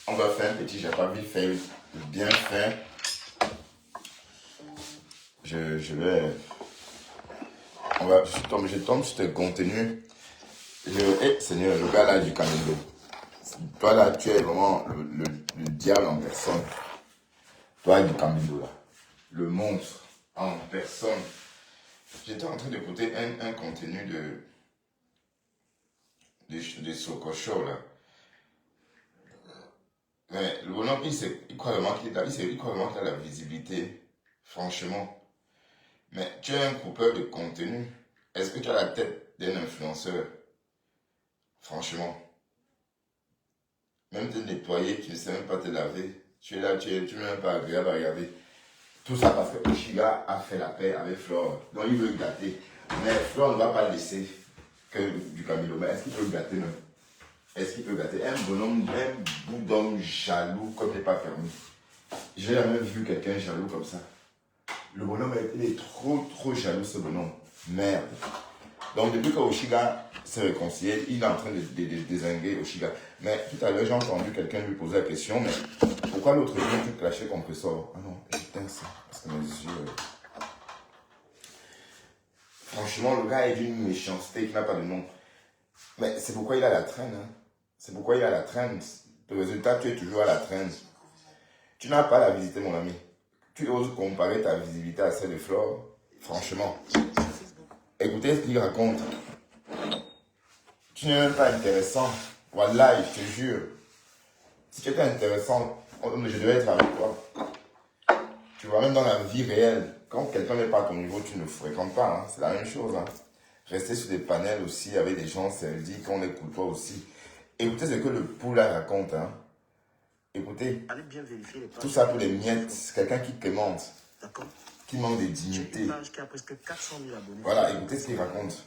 On va faire un petit japa vite fait, bien fait. Je vais... je tombe sur tes contenus. Seigneur, le gars là du Camilo. Toi là, tu es vraiment le diable en personne. Toi du Camilo là. Le monstre en personne. J'étais en train d'écouter un contenu de Soko Show là. Mais le bonhomme, il croit vraiment qu'il a la visibilité. Franchement. Mais tu es un coupeur de contenu. Est-ce que tu as la tête d'un influenceur? Franchement. Même te nettoyer, tu ne sais même pas te laver. Tu es là, tu n'es même pas agréable à regarder. Tout ça parce que Oshiga a fait la paix avec Flore. Donc il veut le gâter. Mais Flore ne va pas laisser que du Camilo. Mais est-ce qu'il peut le gâter même? Est-ce qu'il peut gâter un bonhomme, un bout d'homme jaloux comme il n'est pas permis? J'ai jamais vu quelqu'un jaloux comme ça. Le bonhomme, il est trop jaloux, ce bonhomme. Merde. Donc, depuis que Oshiga s'est réconcilié, il est en train de désinguer Oshiga. Mais tout à l'heure, j'ai entendu quelqu'un lui poser la question, mais pourquoi l'autre jour, tu clashais contre Sort? Ah non, j'éteins ça, parce que mes yeux... Franchement, le gars est d'une méchanceté qui n'a pas de nom. Mais c'est pourquoi il a la traîne. Hein. C'est pourquoi il a la traîne. Le résultat, tu es toujours à la traîne. Tu n'as pas la visiter, mon ami. Tu oses comparer ta visibilité à celle de Flore? Franchement. Écoutez ce qu'il raconte. Tu n'es même pas intéressant. Voilà, je te jure. Si tu étais intéressant, je devais être avec toi. Tu vois, même dans la vie réelle, quand quelqu'un n'est pas à ton niveau, tu ne le fréquentes pas. Hein. C'est la même chose. Hein. Rester sur des panels aussi avec des gens servis, qu'on écoute toi aussi. Écoutez ce que le poulain raconte. Hein. Écoutez, tout ça pour les miettes. C'est quelqu'un qui commente. Qui manque de dignité. Voilà, écoutez ce qu'il raconte.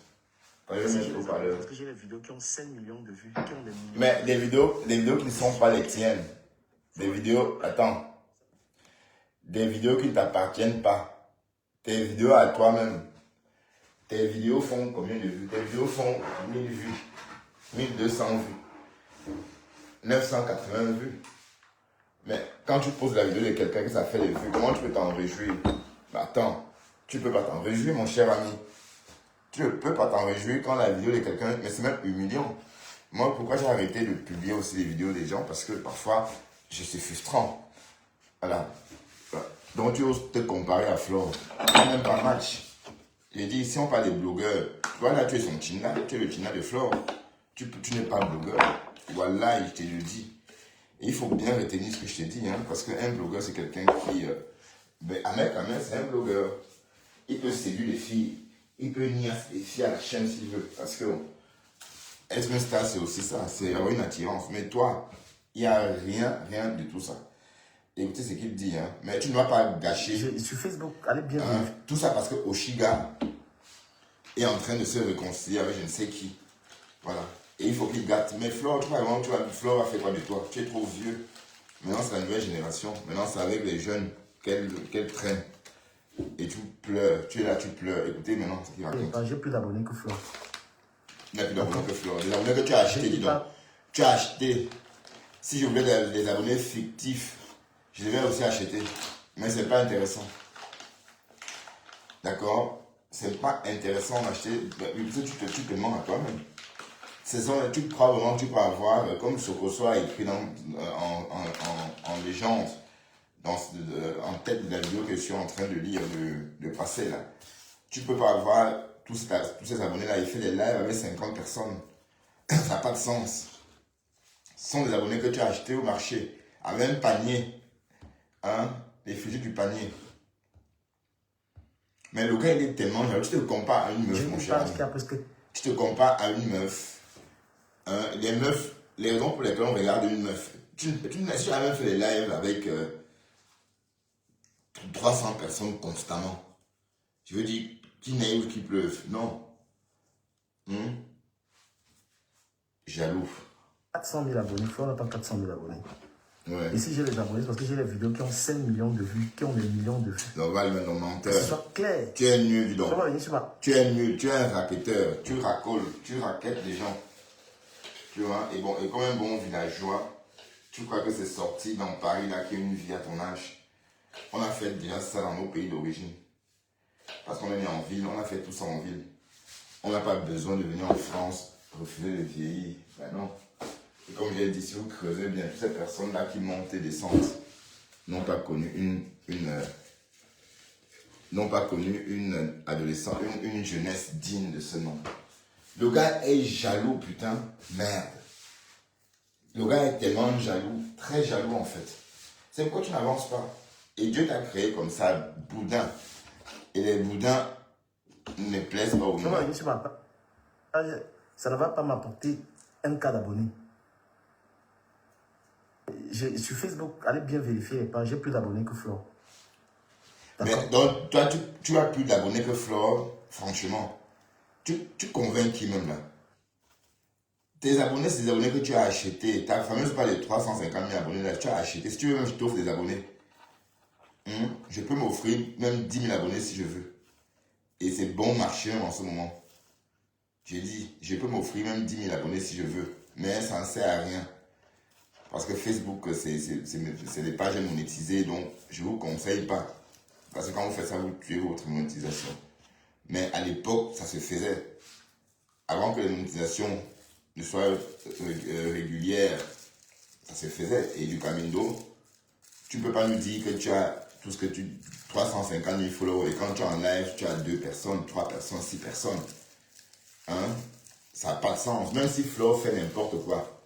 Parce que j'ai des vidéos qui ont 5 millions de vues, qui ont des millions. Mais des vidéos qui ne sont pas les tiennes. Des vidéos, attends. Des vidéos qui ne t'appartiennent pas. Tes vidéos à toi-même. Tes vidéos font combien de vues? Tes vidéos font 1000 vues. 1200 vues. 980 vues. Mais quand tu poses la vidéo de quelqu'un que ça fait des vues, comment tu peux t'en réjouir? Bah attends, tu ne peux pas t'en réjouir, mon cher ami. Tu ne peux pas t'en réjouir quand la vidéo de quelqu'un, mais c'est même humiliant. Moi, pourquoi j'ai arrêté de publier aussi les vidéos des gens? Parce que parfois, je suis frustrant. Voilà. Donc tu oses te comparer à Flore. Tu n'as même pas match. J'ai dit, si on parle des blogueurs, voilà, tu es son Tina, tu es le Tina de Flore. Tu n'es pas blogueur. Voilà, je te le dis. Et il faut bien retenir ce que je te dis, hein, parce qu'un blogueur, c'est quelqu'un qui... Ahmed, c'est un blogueur. Il peut séduire les filles. Il peut nier les filles à la chaîne s'il veut. Parce que être un star, c'est aussi ça. C'est avoir une attirance. Mais toi, il n'y a rien de tout ça. Écoutez ce qu'il dit. Hein. Mais tu ne vas pas gâcher. Sur Facebook, allez bien. Tout ça parce que Oshiga est en train de se réconcilier avec je ne sais qui. Voilà. Et il faut qu'il gâte. Mais Flore, Flore a fait quoi de toi? Tu es trop vieux. Maintenant, c'est la nouvelle génération. Maintenant, c'est avec les jeunes qu'elle traîne. Et tu pleures. Tu es là, tu pleures. Écoutez maintenant ce qu'il raconte. J'ai plus d'abonnés que Flore. Il n'y a plus d'abonnés que Flore. Des abonnés que tu as achetés, dis donc. Tu as acheté. Si je voulais des abonnés fictifs, je devais aussi acheter. Mais ce n'est pas intéressant. D'accord? C'est pas intéressant d'acheter. Tu te mens à toi-même. Tu crois vraiment que tu peux avoir, comme Sokoso a écrit en légende, en tête de la vidéo que je suis en train de lire, de passer là. Tu peux pas avoir tous ces abonnés là. Il fait des lives avec 50 personnes. Ça n'a pas de sens. Ce sont des abonnés que tu as achetés au marché, à même panier. Hein? Les fusils du panier. Mais le gars, il est tellement jaloux. Tu te compares à une meuf, mon cher ami. Tu te compares à une meuf. Les meufs, les raisons pour lesquelles on regarde une meuf. Tu n'as jamais fait des lives avec 300 personnes constamment. Je veux dire, qui neige, qui pleuve. Non. Jaloux. 400 000 abonnés. Flore n'a pas 400 000 abonnés. Ouais. Et si j'ai les abonnés, c'est parce que j'ai les vidéos qui ont 5 millions de vues, qui ont des millions de vues. Donc, va le mettre en menteur. Que ce soit clair. Tu es nul, dis donc. Tu es nul, tu es un racketteur. Tu racoles, tu raquettes les gens. Tu vois, et comme un bon villageois, Tu crois que c'est sorti dans Paris, là, qui a une vie à ton âge? On a fait déjà ça dans nos pays d'origine. Parce qu'on est né en ville, on a fait tout ça en ville. On n'a pas besoin de venir en France, refuser de vieillir. Ben non. Et comme j'ai dit, si vous creusez bien, toutes ces personnes-là qui montent et descendent n'ont pas connu une adolescence, une jeunesse digne de ce nom. Le gars est jaloux, putain, merde. Le gars est tellement jaloux, très jaloux en fait. C'est pourquoi tu n'avances pas. Et Dieu t'a créé comme ça, boudin. Et les boudins ne plaisent pas aux humains. Ça ne va pas m'apporter un cas d'abonnés. Sur Facebook, allez bien vérifier les pages, j'ai plus d'abonnés que Flore. Mais donc, toi, tu as plus d'abonnés que Flore, franchement. Tu convaincs qui même là? Tes abonnés, c'est des abonnés que tu as achetés. Ta fameuse pas les 350 000 abonnés là, tu as acheté. Si tu veux même, je t'offre des abonnés. Je peux m'offrir même 10 000 abonnés si je veux. Et c'est bon marché en ce moment. J'ai dit, je peux m'offrir même 10 000 abonnés si je veux. Mais ça ne sert à rien. Parce que Facebook, c'est des pages monétisées, donc je ne vous conseille pas. Parce que quand vous faites ça, vous tuez votre monétisation. Mais à l'époque, ça se faisait. Avant que les monétisations ne soient régulières, ça se faisait. Et du Camindo, tu ne peux pas nous dire que tu as tout ce que 350 000 followers. Et quand tu es en live, tu as 2 personnes, 3 personnes, 6 personnes. Ça n'a pas de sens. Même si Flo fait n'importe quoi.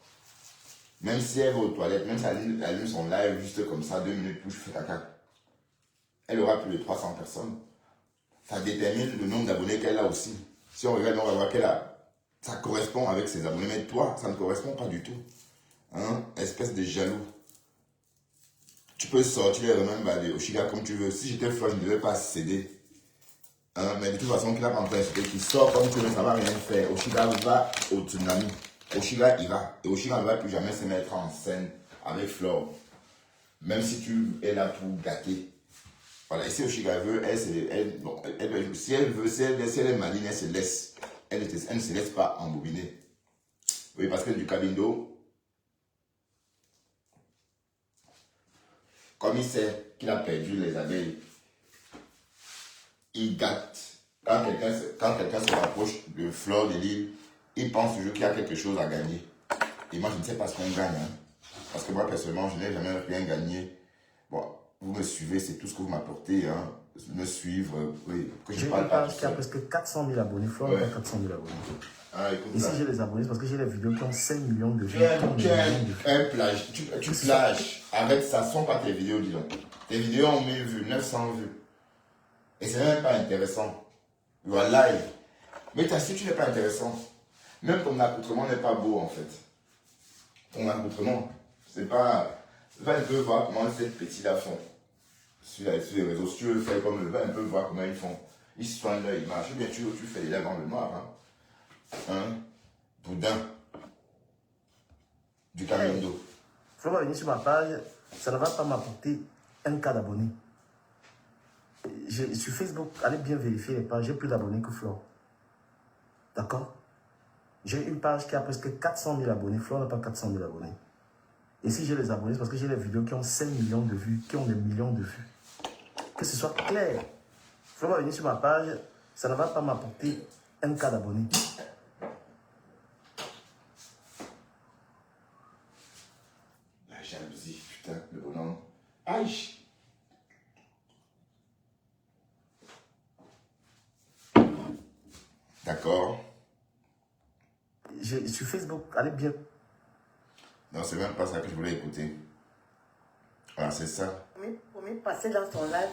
Même si elle va aux toilettes, même si elle allume son live juste comme ça, 2 minutes, touche, fait caca. Elle aura plus de 300 personnes. Ça détermine le nombre d'abonnés qu'elle a aussi. Si on regarde, on va voir qu'elle a. Ça correspond avec ses abonnés. Mais toi, ça ne correspond pas du tout. Espèce de jaloux. Tu peux sortir les remèdes de Oshiga comme tu veux. Si j'étais Flo, je ne devais pas céder. Mais de toute façon, qu'il a pas en train de céder, qu'il sort comme tu veux, ça ne va rien faire. Oshiga va au tsunami. Oshiga ira. Et Oshiga ne va plus jamais se mettre en scène avec Flore. Même si tu es là pour gâter. Voilà. Et si Oshiga veut, si elle veut, si elle est maligne, elle se laisse. Elle ne se laisse pas embobiner. Oui, parce que du Camindo, comme il sait qu'il a perdu les abeilles, il gâte. Quand quelqu'un se rapproche de Flore de Lille, il pense toujours qu'il y a quelque chose à gagner. Et moi, je ne sais pas ce qu'on gagne. Parce que moi, personnellement, je n'ai jamais rien gagné. Bon, vous me suivez, c'est tout ce que vous m'apportez. Me suivre, oui. J'ai une page qui a presque 400 000 abonnés. Flore n'a pas 400 000 abonnés. Ici, j'ai les abonnés parce que j'ai les vidéos qui ont 5 millions de vues. Un plage. Tu plages. Arrête ça, ce ne sont pas tes vidéos, dis donc. Tes vidéos ont 1000 vues, 900 vues. Et ce n'est même pas intéressant. You are live. Mais si tu n'es pas intéressant, même ton accoutrement n'est pas beau en fait. Ton accoutrement, c'est pas. Va un peu voir comment ces petits-là font. Sur les réseaux, si tu veux faire comme eux, va un peu voir comment ils font. Ils soignent leur image. Ou bien tu fais les lèvres dans le noir. Boudin. Du Camindo. Flo va venir sur ma page, ça ne va pas m'apporter un cas d'abonnés. Sur Facebook, allez bien vérifier les pages, j'ai plus d'abonnés que Flore. D'accord? J'ai une page qui a presque 400 000 abonnés. Flore n'a pas 400 000 abonnés. Et si j'ai les abonnés, c'est parce que j'ai les vidéos qui ont 5 millions de vues, qui ont des millions de vues. Que ce soit clair. Flore va venir sur ma page, ça ne va pas m'apporter un cas d'abonnés. La jalousie, putain, le bonhomme. Aïe! D'accord. Sur Facebook, allez bien. Non, c'est même pas ça que je voulais écouter. Voilà, c'est ça. Pour me passer dans son live,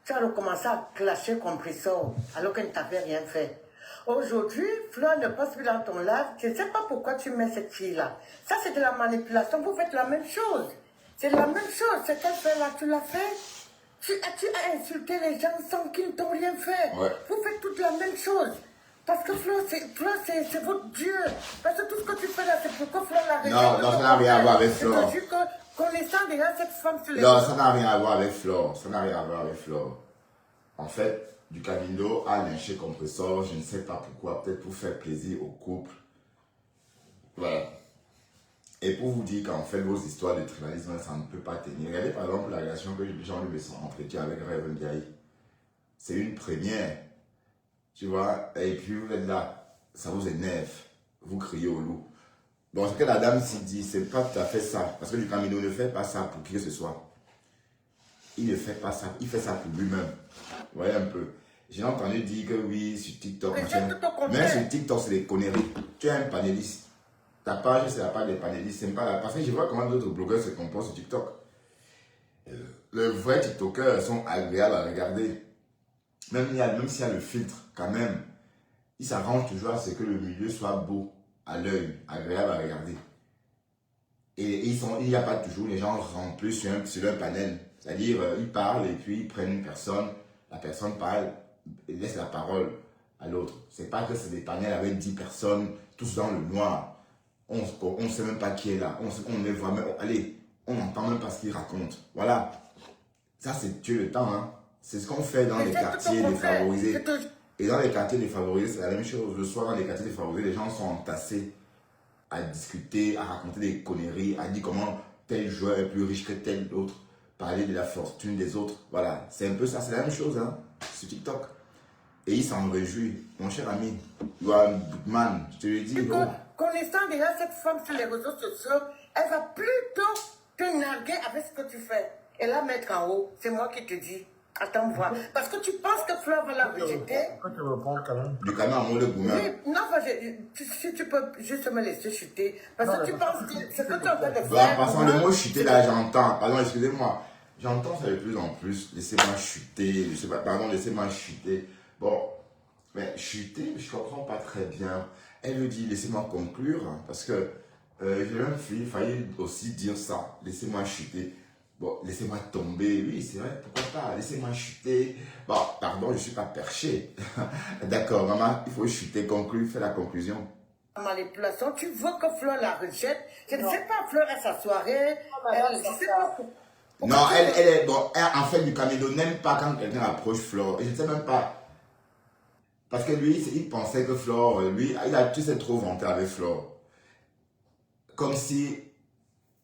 tu as recommencé à clasher compresseur alors qu'elle ne t'avait rien fait. Aujourd'hui, Flore ne passe plus dans ton live. Je ne sais pas pourquoi tu mets cette fille-là. Ça, c'est de la manipulation. Vous faites la même chose. C'est la même chose. Ce qu'elle fait là, tu l'as fait. Tu as insulté les gens sans qu'ils ne t'ont rien fait. Ouais. Vous faites toute la même chose. Parce que Flore, c'est votre Dieu. Parce que tout ce que tu fais là, c'est pourquoi Flore l'a réglé. Non, ça n'a rien à voir avec Flore. C'est que connaissant déjà cette femme sur les Non, ça n'a rien à voir avec Flore. Ça n'a rien à voir avec Flore. En fait, du Camindo a lynché compresseur, je ne sais pas pourquoi, peut-être pour faire plaisir au couple. Voilà. Et pour vous dire qu'en fait, vos histoires de tribalisme, ça ne peut pas tenir. Regardez par exemple la relation que Jean-Luc Besson entretient avec Raven Ndiaye. C'est une première. Tu vois, et puis vous êtes là, ça vous énerve. Vous criez au loup. Bon, ce que la dame s'y dit, c'est pas tout à fait ça. Parce que du Camino ne fait pas ça pour qui que ce soit. Il ne fait pas ça, il fait ça pour lui-même. Vous voyez un peu. J'ai entendu dire que oui, sur TikTok, mais sur TikTok, c'est des conneries. Tu es un panéliste. Ta page, c'est la page des panélistes. C'est pas la... Parce que je vois comment d'autres blogueurs se comportent sur TikTok. Les vrais TikTokers sont agréables à regarder. Même s'il y a le filtre, quand même, ils s'arrangent toujours à ce que le milieu soit beau à l'œil, agréable à regarder. Et il n'y a pas toujours les gens remplissent sur leur panel. C'est-à-dire, ils parlent et puis ils prennent une personne, la personne parle et laisse la parole à l'autre. C'est pas que c'est des panels avec 10 personnes, tous dans le noir. On ne sait même pas qui est là. On est vraiment. Allez, on n'entend même pas ce qu'ils racontent. Voilà. Ça, c'est tuer le temps. Hein. C'est ce qu'on fait dans les quartiers défavorisés. Et dans les quartiers défavorisés, c'est la même chose. Le soir, dans les quartiers défavorisés, les gens sont entassés à discuter, à raconter des conneries, à dire comment tel joueur est plus riche que tel autre, parler de la fortune des autres. Voilà. C'est un peu ça. C'est la même chose hein, sur TikTok. Et il s'en réjouit. Mon cher ami, Yohan Boutman, je te le dis. Connaissant déjà cette femme sur les réseaux sociaux, elle va plutôt te narguer avec ce que tu fais. Et la mettre en haut, c'est moi qui te dis. Attends, voir. Parce que tu penses que Fleur va la rejeter. Pourquoi tu reprends quand même? Du canard en mot de Boumeur. Oui, non, si tu peux juste me laisser chuter. Parce que tu penses que ce que tu es en train de faire. Bah, passant le mot chuter là, j'entends. Pardon, excusez-moi. J'entends ça de plus en plus. Laissez-moi chuter. Je sais pas, pardon, laissez-moi chuter. Bon, mais chuter, je comprends pas très bien. Elle me dit, laissez-moi conclure. Parce que j'ai même failli aussi dire ça. Laissez-moi chuter. Bon, laissez-moi tomber. Oui, c'est vrai, pourquoi pas. Laissez-moi chuter. Bon, pardon, je ne suis pas perché. D'accord, maman, il faut chuter, conclure, fais la conclusion. Manipulation, tu veux que Fleur la rejette. Je ne sais pas, Fleur à sa soirée. Je ne sais pas. Non, elle est. Bon, en fait, du Camino n'aime pas quand quelqu'un approche Flore. Et je ne sais même pas. Parce que lui, il pensait que Flore, lui, tu sais, trop vanté avec Flore. Comme si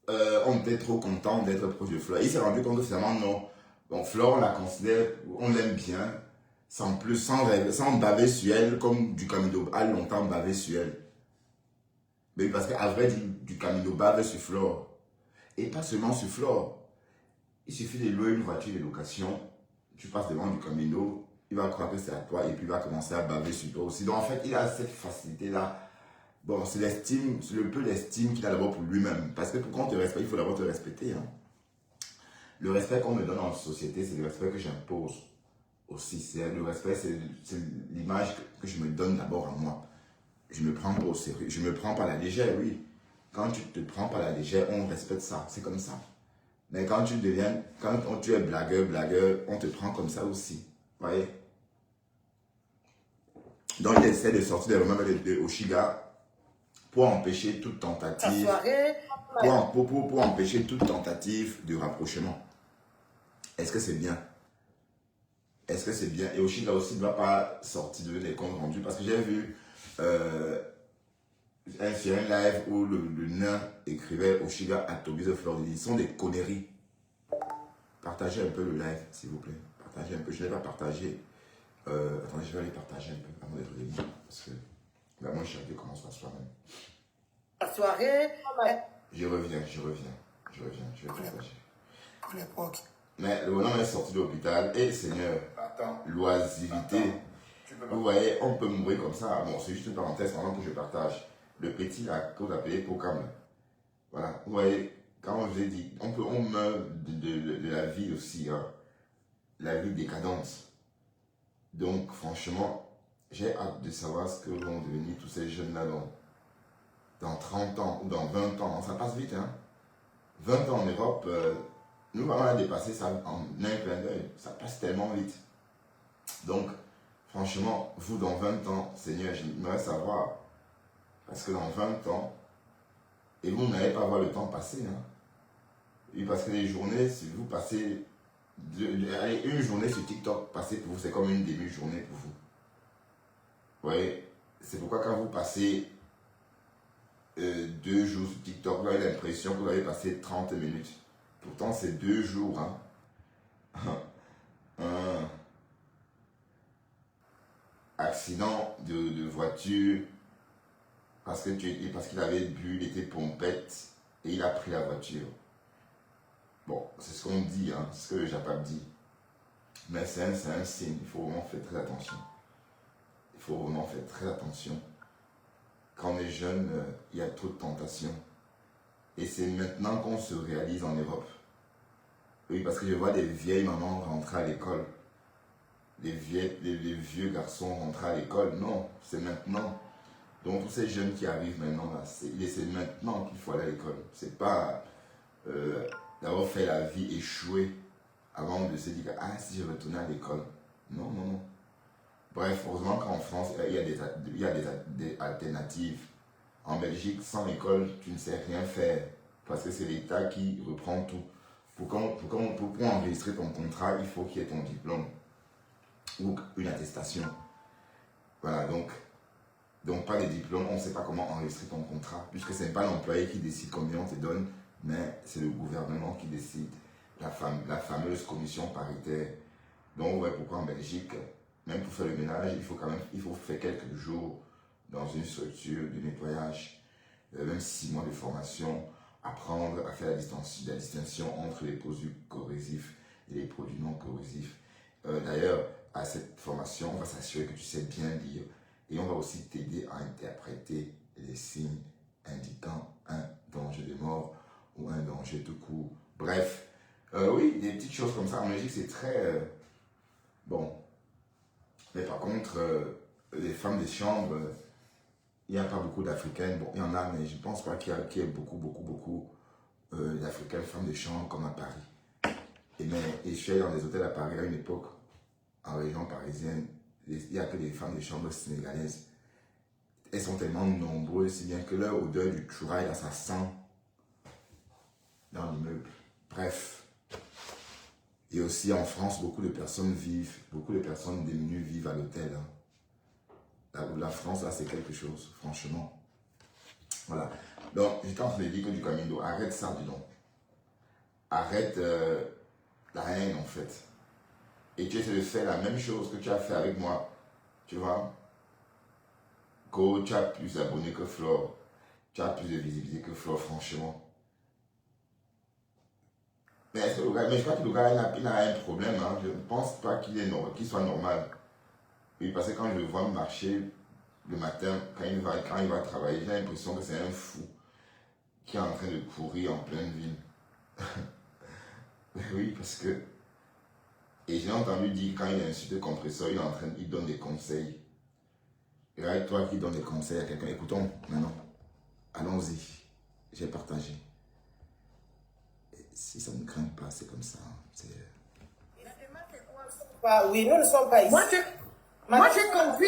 on était trop content d'être proche de Flore. Il s'est rendu compte que finalement, non. Bon, Flore, on la considère, on l'aime bien, sans plus, sans baver sur elle, comme du Camino a longtemps bavé sur elle. Mais parce qu'à vrai dire, du Camino bave sur Flore. Et pas seulement sur Flore. Il suffit de louer une voiture de location, tu passes devant du Camino, il va croire que c'est à toi et puis il va commencer à baver sur toi aussi. Donc en fait, il a cette facilité-là. Bon, c'est l'estime, c'est le peu d'estime qu'il a d'abord pour lui-même. Parce que pour qu'on te respecte, il faut d'abord te respecter. Hein. Le respect qu'on me donne en société, c'est le respect que j'impose aussi. C'est le respect, c'est l'image que je me donne d'abord à moi. Je me prends pas au sérieux, je me prends pas à la légère, oui. Quand tu te prends pas à la légère, on respecte ça, c'est comme ça. Mais quand tu es blagueur, on te prend comme ça aussi. Vous voyez? Donc, il essaie de sortir des remèdes de Oshiga pour empêcher toute tentative. Pour empêcher toute tentative de rapprochement. Est-ce que c'est bien? Est-ce que c'est bien? Et Oshiga aussi ne va pas sortir de les comptes rendus parce que j'ai vu sur un live où le nain écrivait Oshiga à Tobias de Flore. Ils sont des conneries. Partagez un peu le live, s'il vous plaît. Partagez un peu. Je ne l'ai pas partagé. Attendez, je vais aller partager un peu avant d'être libre. Parce que là, moi, je sais comment ça soit même. La soirée. Je reviens. Je vais partager. Mais le bonhomme est sorti de l'hôpital. Et Seigneur, l'oisiveté. Vous voyez, on peut mourir comme ça. Bon, c'est juste une parenthèse pendant que je partage. Le petit, là, que vous appelez Pokam. Voilà. Vous voyez, quand on vous a dit, on meurt de la vie aussi. Hein. La vie décadente. Donc, franchement, j'ai hâte de savoir ce que vont devenir tous ces jeunes-là dans 30 ans ou dans 20 ans. Ça passe vite, hein. 20 ans en Europe, nous, on a dépassé ça en un clin d'œil. Ça passe tellement vite. Donc, franchement, vous, dans 20 ans, Seigneur, j'aimerais savoir. Parce que dans 20 ans, et vous n'allez pas voir le temps passer. Hein. Et parce que les journées, si vous passez... Allez, une journée sur TikTok, passer pour vous, c'est comme une demi-journée pour vous. Vous voyez, c'est pourquoi quand vous passez 2 jours sur TikTok, vous avez l'impression que vous avez passé 30 minutes. Pourtant, c'est 2 jours. Hein. Un accident de voiture parce qu'il avait bu, il était pompette et il a pris la voiture. Bon, c'est ce qu'on dit, hein, c'est ce que le Japon dit. Mais c'est un signe, il faut vraiment faire très attention. Il faut vraiment faire très attention. Quand on est jeune, il y a trop de tentations. Et c'est maintenant qu'on se réalise en Europe. Oui, parce que je vois des vieilles mamans rentrer à l'école. Les vieux garçons rentrer à l'école. Non, c'est maintenant. Donc tous ces jeunes qui arrivent maintenant, c'est maintenant qu'il faut aller à l'école. C'est pas d'avoir fait la vie échouée avant de se dire « Ah, si je retournais à l'école. » Non, non, non. Bref, heureusement qu'en France, il y a des alternatives. En Belgique, sans école, tu ne sais rien faire. Parce que c'est l'État qui reprend tout. Pour enregistrer ton contrat, il faut qu'il y ait ton diplôme. Ou une attestation. Voilà, donc pas de diplôme, on ne sait pas comment enregistrer ton contrat. Puisque ce n'est pas l'employé qui décide combien on te donne, mais c'est le gouvernement qui décide. La fameuse commission paritaire. Donc, ouais, pourquoi en Belgique, même pour faire le ménage, il faut faire quelques jours dans une structure de nettoyage, même 6 mois de formation, apprendre à faire la distinction entre les produits corrosifs et les produits non corrosifs. D'ailleurs, à cette formation, on va s'assurer que tu sais bien lire et on va aussi t'aider à interpréter les signes indiquant un danger de mort ou un danger tout court. Bref, oui, des petites choses comme ça en Belgique, c'est très bon. Mais par contre, les femmes de chambre, il n'y a pas beaucoup d'Africaines. Bon, il y en a, mais je ne pense pas qu'il y ait beaucoup d'Africaines femmes de chambre comme à Paris. Et je suis allé dans des hôtels à Paris à une époque, en région parisienne. Il n'y a que des femmes de chambre sénégalaises. Elles sont tellement nombreuses, si bien que leur odeur du chouraï, ça sent dans l'immeuble. Bref. Et aussi en France, beaucoup de personnes démunies vivent à l'hôtel. Hein. La France, là, c'est quelque chose, franchement. Voilà. Donc, j'étais en train de dire que du Camino, arrête ça, dis donc. Arrête la haine, en fait. Et tu essaies de faire la même chose que tu as fait avec moi. Tu vois? Go, tu as plus d'abonnés que Flore. Tu as plus de visibilité que Flore, franchement. Mais je crois que le gars, il a un problème. Hein. Je ne pense pas qu'il soit normal. Oui, parce que quand je le vois marcher le matin, quand il va travailler, j'ai l'impression que c'est un fou qui est en train de courir en pleine ville. Oui, parce que... Et j'ai entendu dire, quand il insulte le compresseur, il donne des conseils. Et là, toi qui donnes des conseils à quelqu'un, écoutons maintenant. Allons-y. J'ai partagé. Et si ça ne craint pas, c'est comme ça. Oui, nous ne sommes pas ici. Moi j'ai compris.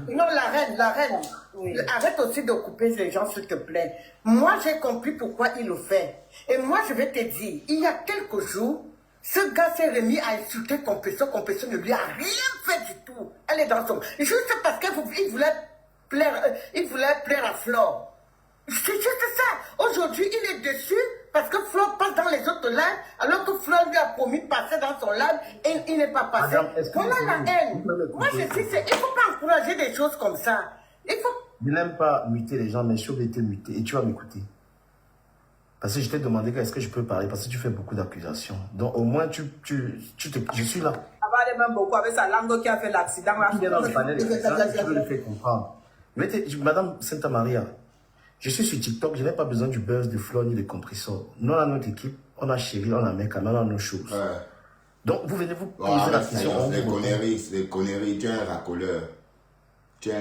Non, la reine. Oui. Arrête aussi de couper les gens, s'il te plaît. Moi j'ai compris pourquoi il le fait. Et moi je vais te dire, il y a quelques jours, ce gars s'est remis à insulter Compresseur ne lui a rien fait du tout. Elle est dans son... Juste parce qu'il voulait plaire à Flore. C'est juste ça. Aujourd'hui, il est déçu parce que Flore passe dans les autres lives, alors que Flore lui a promis de passer dans son live et il n'est pas passé. Voilà la haine. Moi, je dis, il ne faut pas encourager des choses comme ça. Je n'aime pas muter les gens, mais je suis obligé de te muter et tu vas m'écouter. Parce que je t'ai demandé est-ce que je peux parler, parce que tu fais beaucoup d'accusations. Donc au moins, je suis là. Avant même beaucoup avec sa langue qui a fait l'accident. Tu es dans le panel, tu veux le faire comprendre. Madame Santa Maria, je suis sur TikTok, je n'ai pas besoin du buzz de Flore ni de compresseur. Nous, on a notre équipe, on a Chérie, on a Meka, on a nos choses. Ouais. Donc vous venez vous poser la question. C'est des conneries, tu es un racoleur. Tu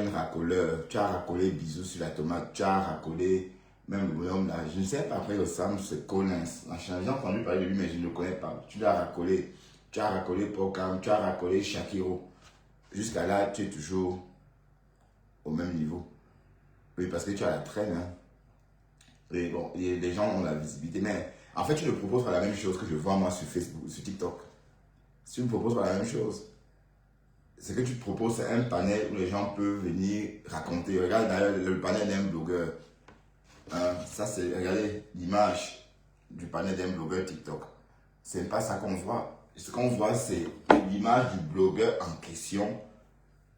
as racolé Bisous sur la tomate, tu as racolé même le bonhomme là. Je ne sais pas, après le Sam, c'est Collins. J'ai entendu parler de lui, mais je ne le connais pas. Tu as racolé Pokam, tu as racolé Shakiro. Jusqu'à là, tu es toujours au même niveau. Oui, parce que tu as la traîne. Hein. Et bon, les gens ont la visibilité. Mais en fait, tu ne proposes pas la même chose que je vois moi sur Facebook, sur TikTok. Si tu ne proposes pas la même chose, ce que tu proposes, c'est un panel où les gens peuvent venir raconter. Regarde d'ailleurs le panel d'un blogueur. Ça, c'est, regardez l'image du panel d'un blogueur TikTok. C'est pas ça qu'on voit. Ce qu'on voit, c'est l'image du blogueur en question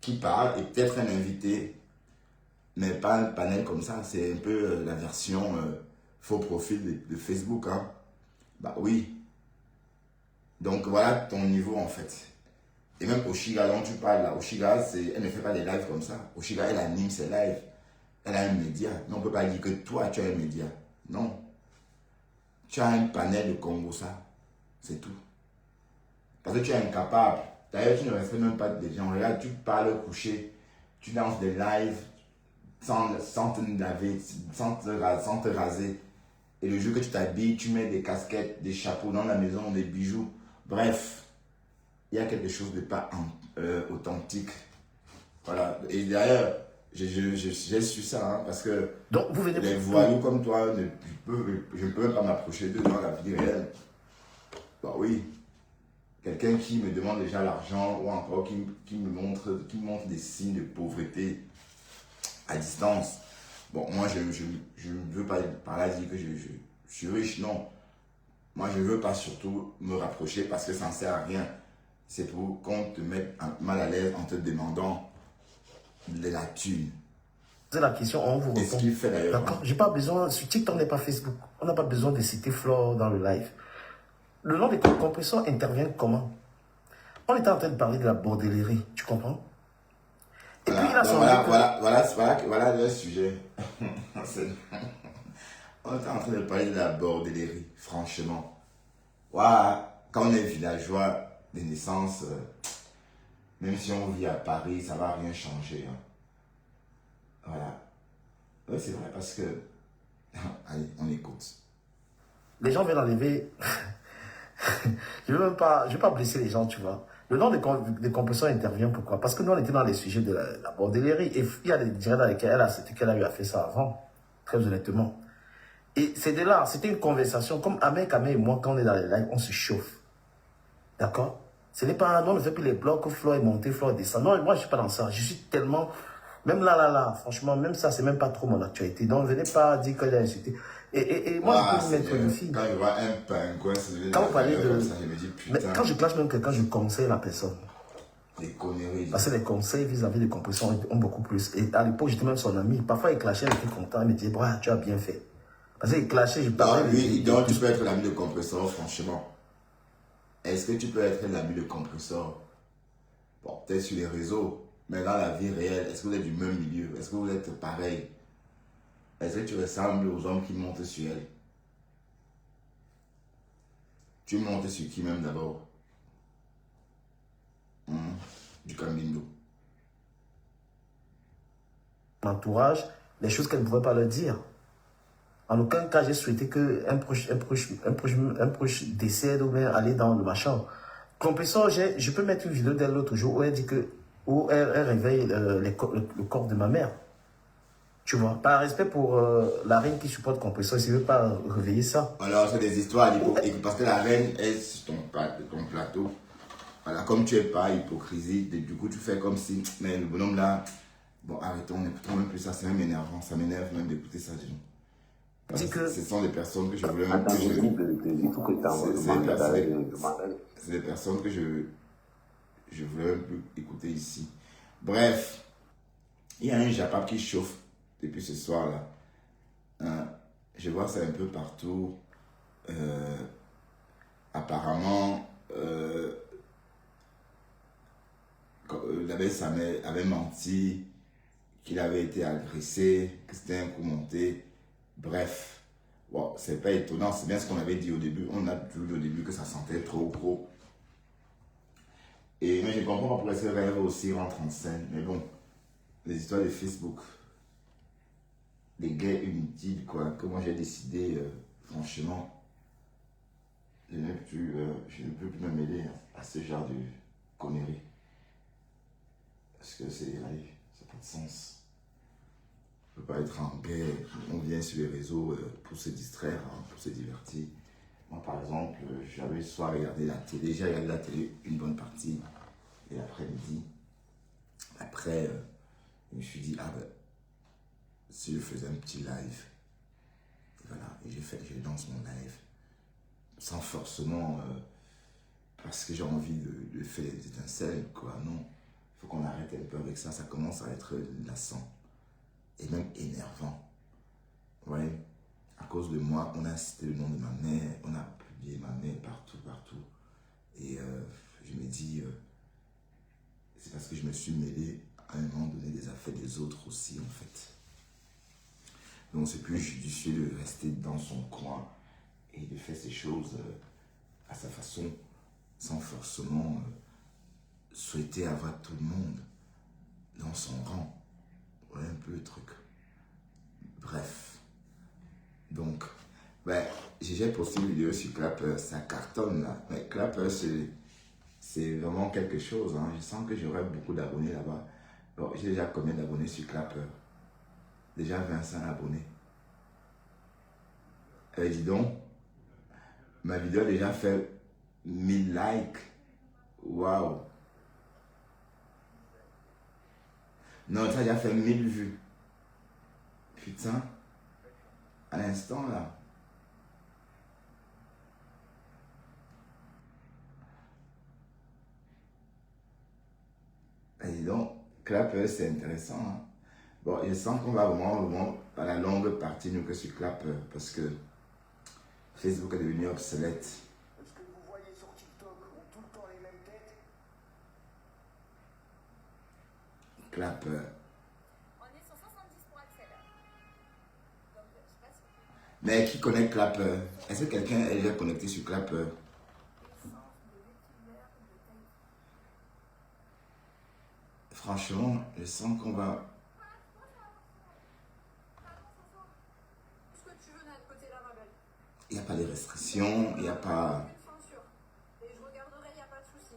qui parle et peut-être un invité, mais pas un panel comme ça. C'est un peu la version faux profil de Facebook. Hein. Bah oui. Donc voilà ton niveau en fait. Et même Oshiga dont tu parles là, Oshiga, elle ne fait pas des lives comme ça. Oshiga, elle anime ses lives. Elle a un média. Mais on ne peut pas dire que toi, tu as un média. Non. Tu as un panel de Congo, ça. C'est tout. Parce que tu es incapable. D'ailleurs, tu ne respectes même pas des gens. Regarde, tu parles couché. Tu lances des lives sans te laver, sans te raser. Et le jour que tu t'habilles, tu mets des casquettes, des chapeaux dans la maison, des bijoux. Bref, il y a quelque chose de pas authentique. Voilà. Et d'ailleurs, j'ai su ça, hein, parce que Donc, vous venez les voyous comme toi, je ne peux même pas m'approcher d'eux dans la vie réelle. Bah oui. Quelqu'un qui me demande déjà l'argent ou encore qui me montre des signes de pauvreté à distance. Bon, moi, je ne veux pas par là dire que je suis riche, non. Moi, je ne veux pas surtout me rapprocher parce que ça ne sert à rien. C'est pour qu'on te mette mal à l'aise en te demandant de la thune. C'est la question, on vous Et répond. ce qu'il fait d'ailleurs. D'accord, j'ai pas besoin, sur TikTok n'est pas Facebook. On n'a pas besoin de citer Flore dans le live. Le nom des compresseurs intervient comment? On était en train de parler de la bordellerie, tu comprends? Et Voilà, puis il a son voilà le sujet. On est en train de parler de la bordellerie, franchement. Voilà, quand on est villageois de naissance, même si on vit à Paris, ça ne va rien changer. Hein. Voilà. Oui, c'est vrai, parce que... Allez, on écoute. Les gens veulent enlever... je ne vais pas blesser les gens, tu vois. Le nom des compresseurs intervient, pourquoi? Parce que nous, on était dans les sujets de la bordellerie. Et il y a des directs dans lesquels elle a eu à faire ça avant, très honnêtement. Et c'est de là, c'était une conversation, comme Ahmed et moi, quand on est dans les lives, on se chauffe. D'accord? Ce n'est pas, non, on ne fait plus les blocs, Flo est monté, Flo est descendu. Non, moi, je ne suis pas dans ça. Je suis tellement, même là, franchement, même ça, c'est même pas trop mon actualité. Donc, venez pas dire que j'ai insulté. Et moi, je peux mettre une fille. Quand je vois un pingouin, quand vous parlez de... ça, je me dis, putain. Mais quand je clash même quelqu'un, je conseille la personne. Des conneries. Parce que les conseils vis-à-vis des compresseurs ont beaucoup plus. Et à l'époque, j'étais même son ami. Parfois, il clashait, il était content. Il me disait, bah, tu as bien fait. Parce qu'il clashait, je parlais. Non, lui, donc tu peux être l'ami de compresseur, franchement. Est-ce que tu peux être l'ami de compresseur? Bon, peut-être sur les réseaux, mais dans la vie réelle, est-ce que vous êtes du même milieu? Est-ce que vous êtes pareil? Est-ce que tu ressembles aux hommes qui montent sur elle? Tu montes sur qui même d'abord? Du Cambindo. Entourage, les choses qu'elle ne pouvait pas leur dire. En aucun cas, j'ai souhaité qu'un proche décède ou bien aller dans le machin. Compresseur, je peux mettre une vidéo d'elle l'autre jour où elle dit que, où elle réveille le corps de ma mère. Tu vois, par respect pour la reine qui supporte compresseur, je ne veux pas réveiller ça. Alors, c'est des histoires, parce que la reine est sur ton plateau. Voilà, comme tu n'es pas hypocrisie, du coup, tu fais comme si, mais le bonhomme là, bon, arrêtons, n'écoutons même plus ça, c'est même énervant, ça m'énerve même d'écouter ça, dis-donc. Parce que ce sont des personnes que je voulais même c'est des personnes que je voulais même plus écouter ici. Bref, il y a un Japap qui chauffe depuis ce soir-là. Je vois ça un peu partout. Apparemment, l'abbé Samuel avait menti, qu'il avait été agressé, que c'était un coup monté. Bref, bon, c'est pas étonnant, c'est bien ce qu'on avait dit au début. On a dit au début que ça sentait trop gros. Mais je comprends pas pourquoi ce rêve aussi rentre en scène. Mais bon, les histoires de Facebook, des guerres inutiles, quoi. Que moi j'ai décidé, franchement, je ne peux plus me mêler à ce genre de conneries. Parce que ça n'a pas de sens. On ne peut pas être en guerre. On vient sur les réseaux pour se distraire, pour se divertir. Moi, par exemple, j'avais soit regardé la télé, j'ai regardé la télé une bonne partie, et l'après-midi, Après, je me suis dit, ah ben, si je faisais un petit live, et voilà, et je lance mon live, sans forcément, parce que j'ai envie de faire des étincelles, quoi, non. Il faut qu'on arrête un peu avec ça, ça commence à être lassant, et même énervant. Ouais, à cause de moi, on a cité le nom de ma mère, on a publié ma mère partout, partout. Et je me dis, c'est parce que je me suis mêlé à un moment donné des affaires des autres aussi, en fait. Donc c'est plus judicieux de rester dans son coin et de faire ses choses à sa façon, sans forcément souhaiter avoir tout le monde dans son rang. Voilà un peu le truc. Bref. Donc, ben, j'ai posté une vidéo sur Clapper, ça cartonne là. Mais Clapper, c'est vraiment quelque chose. Hein. Je sens que j'aurai beaucoup d'abonnés là-bas. Bon, j'ai déjà combien d'abonnés sur Clapper? Déjà 25 abonnés. Dis donc, ma vidéo a déjà fait 1000 likes. Waouh! Non, ça a déjà fait 1000 vues. Putain, à l'instant là. Et dis donc, Clapper, c'est intéressant. Hein? Bon, je sens qu'on va vraiment à la longue partie, nous, que sur Clapper, parce que Facebook est devenu obsolète. Est-ce que vous voyez sur TikTok ont tout le temps les mêmes têtes? Clapper. On est sur 70 pour accéder. Donc, je sais pas si... Mais qui connaît Clapper? Est-ce que quelqu'un est déjà connecté sur Clapper? Franchement, je sens qu'on va... Ce que tu veux d'un côté là, ma belle. Il n'y a pas de restrictions, il n'y a pas... Et je regarderai, il n'y a pas de souci.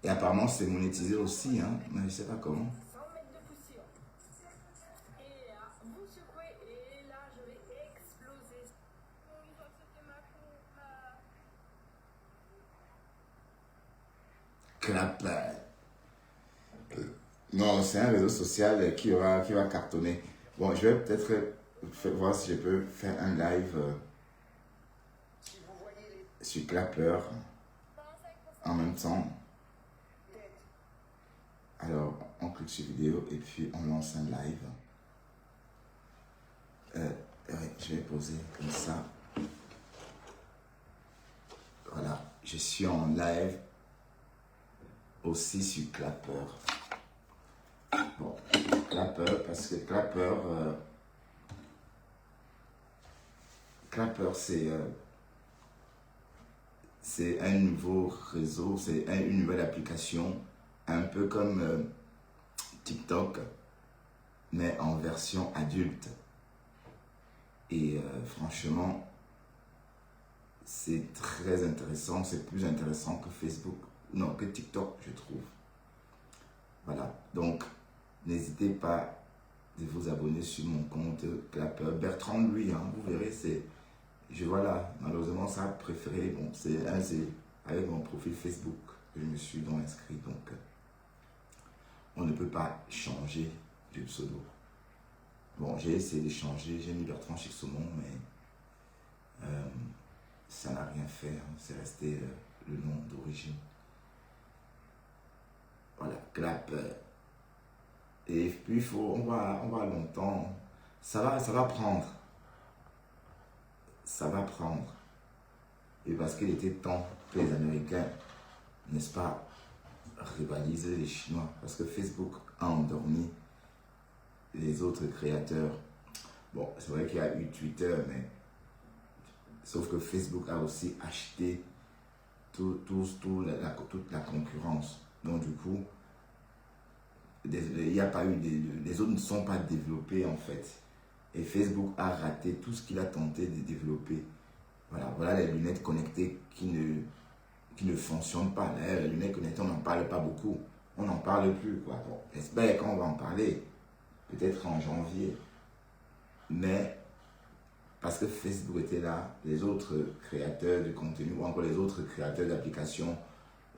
Et apparemment, c'est monétisé aussi, hein, mais je ne sais pas comment. 100 mètres de poussière. Et là, vous secouez, et là, je vais exploser. Bon, ils ont accepté ma Clapper. Non, c'est un réseau social qui va cartonner. Bon, je vais peut-être voir si je peux faire un live Si vous voyez les sur Clapper en même temps. têtes, Alors, on clique sur vidéo et puis on lance un live. Ouais, je vais poser comme ça. Voilà, je suis en live aussi sur Clapper. Bon, Clapper, parce que Clapper, c'est un nouveau réseau, c'est une nouvelle application, un peu comme TikTok, mais en version adulte. Et franchement, c'est très intéressant, c'est plus intéressant que Facebook, non, que TikTok, je trouve. Voilà, donc n'hésitez pas de vous abonner sur mon compte Clapper. Bertrand, lui, hein, vous verrez, voilà, malheureusement, ça a préféré, bon, c'est avec mon profil Facebook que je me suis donc inscrit, donc on ne peut pas changer de pseudo. Bon, j'ai essayé de changer, j'ai mis Bertrand Chixomon, mais ça n'a rien fait, hein, c'est resté le nom d'origine. Voilà, Clapper. Et puis on va longtemps. Ça va prendre. Ça va prendre. Et parce qu'il était temps que les Américains, n'est-ce pas, rivalisent les Chinois. Parce que Facebook a endormi les autres créateurs. Bon, c'est vrai qu'il y a eu Twitter, mais sauf que Facebook a aussi acheté toute la concurrence. Donc du coup, il n'y a pas eu les autres ne sont pas développés en fait. Et Facebook a raté tout ce qu'il a tenté de développer. Voilà les lunettes connectées qui ne fonctionnent pas. Les lunettes connectées, on n'en parle pas beaucoup. On n'en parle plus, quoi. Bon, j'espère qu'on va en parler. Peut-être en janvier. Mais parce que Facebook était là, les autres créateurs de contenu ou encore les autres créateurs d'applications,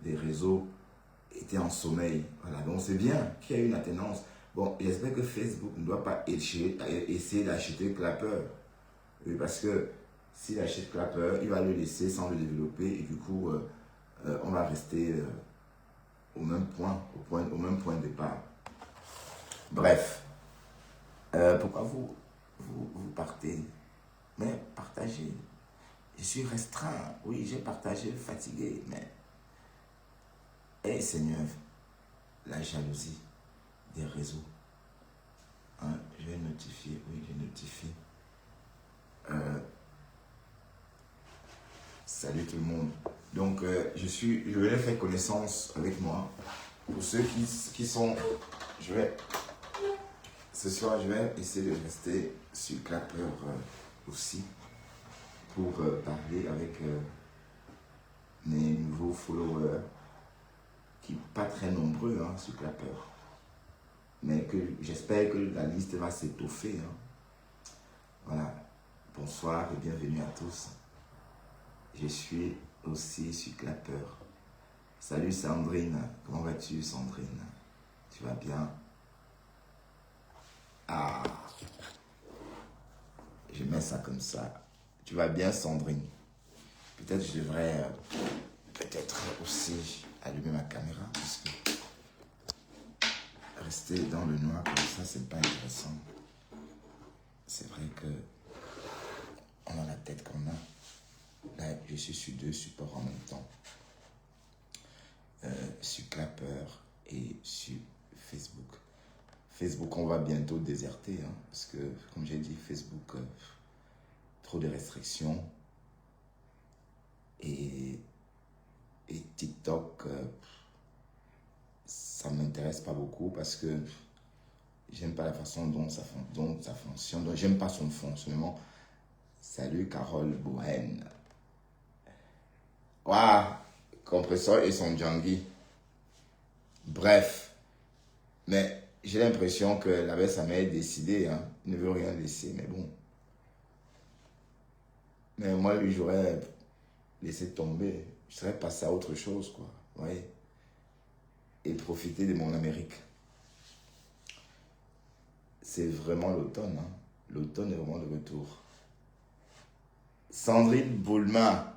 des réseaux, était en sommeil. Voilà, donc c'est bien qu'il y ait une attenance. Bon, j'espère que Facebook ne doit pas essayer d'acheter Clapper. Oui, parce que s'il achète Clapper, il va le laisser sans le développer et du coup, on va rester au même point de départ. Bref, pourquoi vous partez? Mais partagez. Je suis restreint. Oui, j'ai partagé, fatigué, mais... Hey Seigneur, la jalousie des réseaux. Hein, je vais notifier, oui, je notifie. Salut tout le monde. Donc, je vais faire connaissance avec moi. Pour ceux qui sont... Ce soir, je vais essayer de rester sur Clapper aussi pour parler avec mes nouveaux followers qui sont pas très nombreux hein, sur Clapper. Mais que j'espère que la liste va s'étoffer. Hein. Voilà. Bonsoir et bienvenue à tous. Je suis aussi sur Clapper. Salut Sandrine. Comment vas-tu Sandrine? Tu vas bien? Ah. Je mets ça comme ça. Tu vas bien Sandrine? Peut-être je devrais aussi allumer ma caméra parce que rester dans le noir comme ça, c'est pas intéressant. C'est vrai que on a la tête qu'on a. Là, je suis sur 2 supports en même temps. Sur Clapper et sur Facebook. Facebook, on va bientôt déserter, hein, parce que, comme j'ai dit, Facebook, trop de restrictions. Et TikTok, ça ne m'intéresse pas beaucoup parce que j'aime pas la façon dont ça fonctionne. Donc, j'aime pas son fonctionnement. Salut Carole Bohen. Waouh, compresseur et son junkie. Bref, mais j'ai l'impression que la baisse, ça m'a décidé. Hein. Il ne veut rien laisser, mais bon. Mais moi, lui, j'aurais laissé tomber. Je serais passé à autre chose, quoi. Oui. Et profiter de mon Amérique. C'est vraiment l'automne. Hein. L'automne est vraiment de retour. Sandrine Boulma.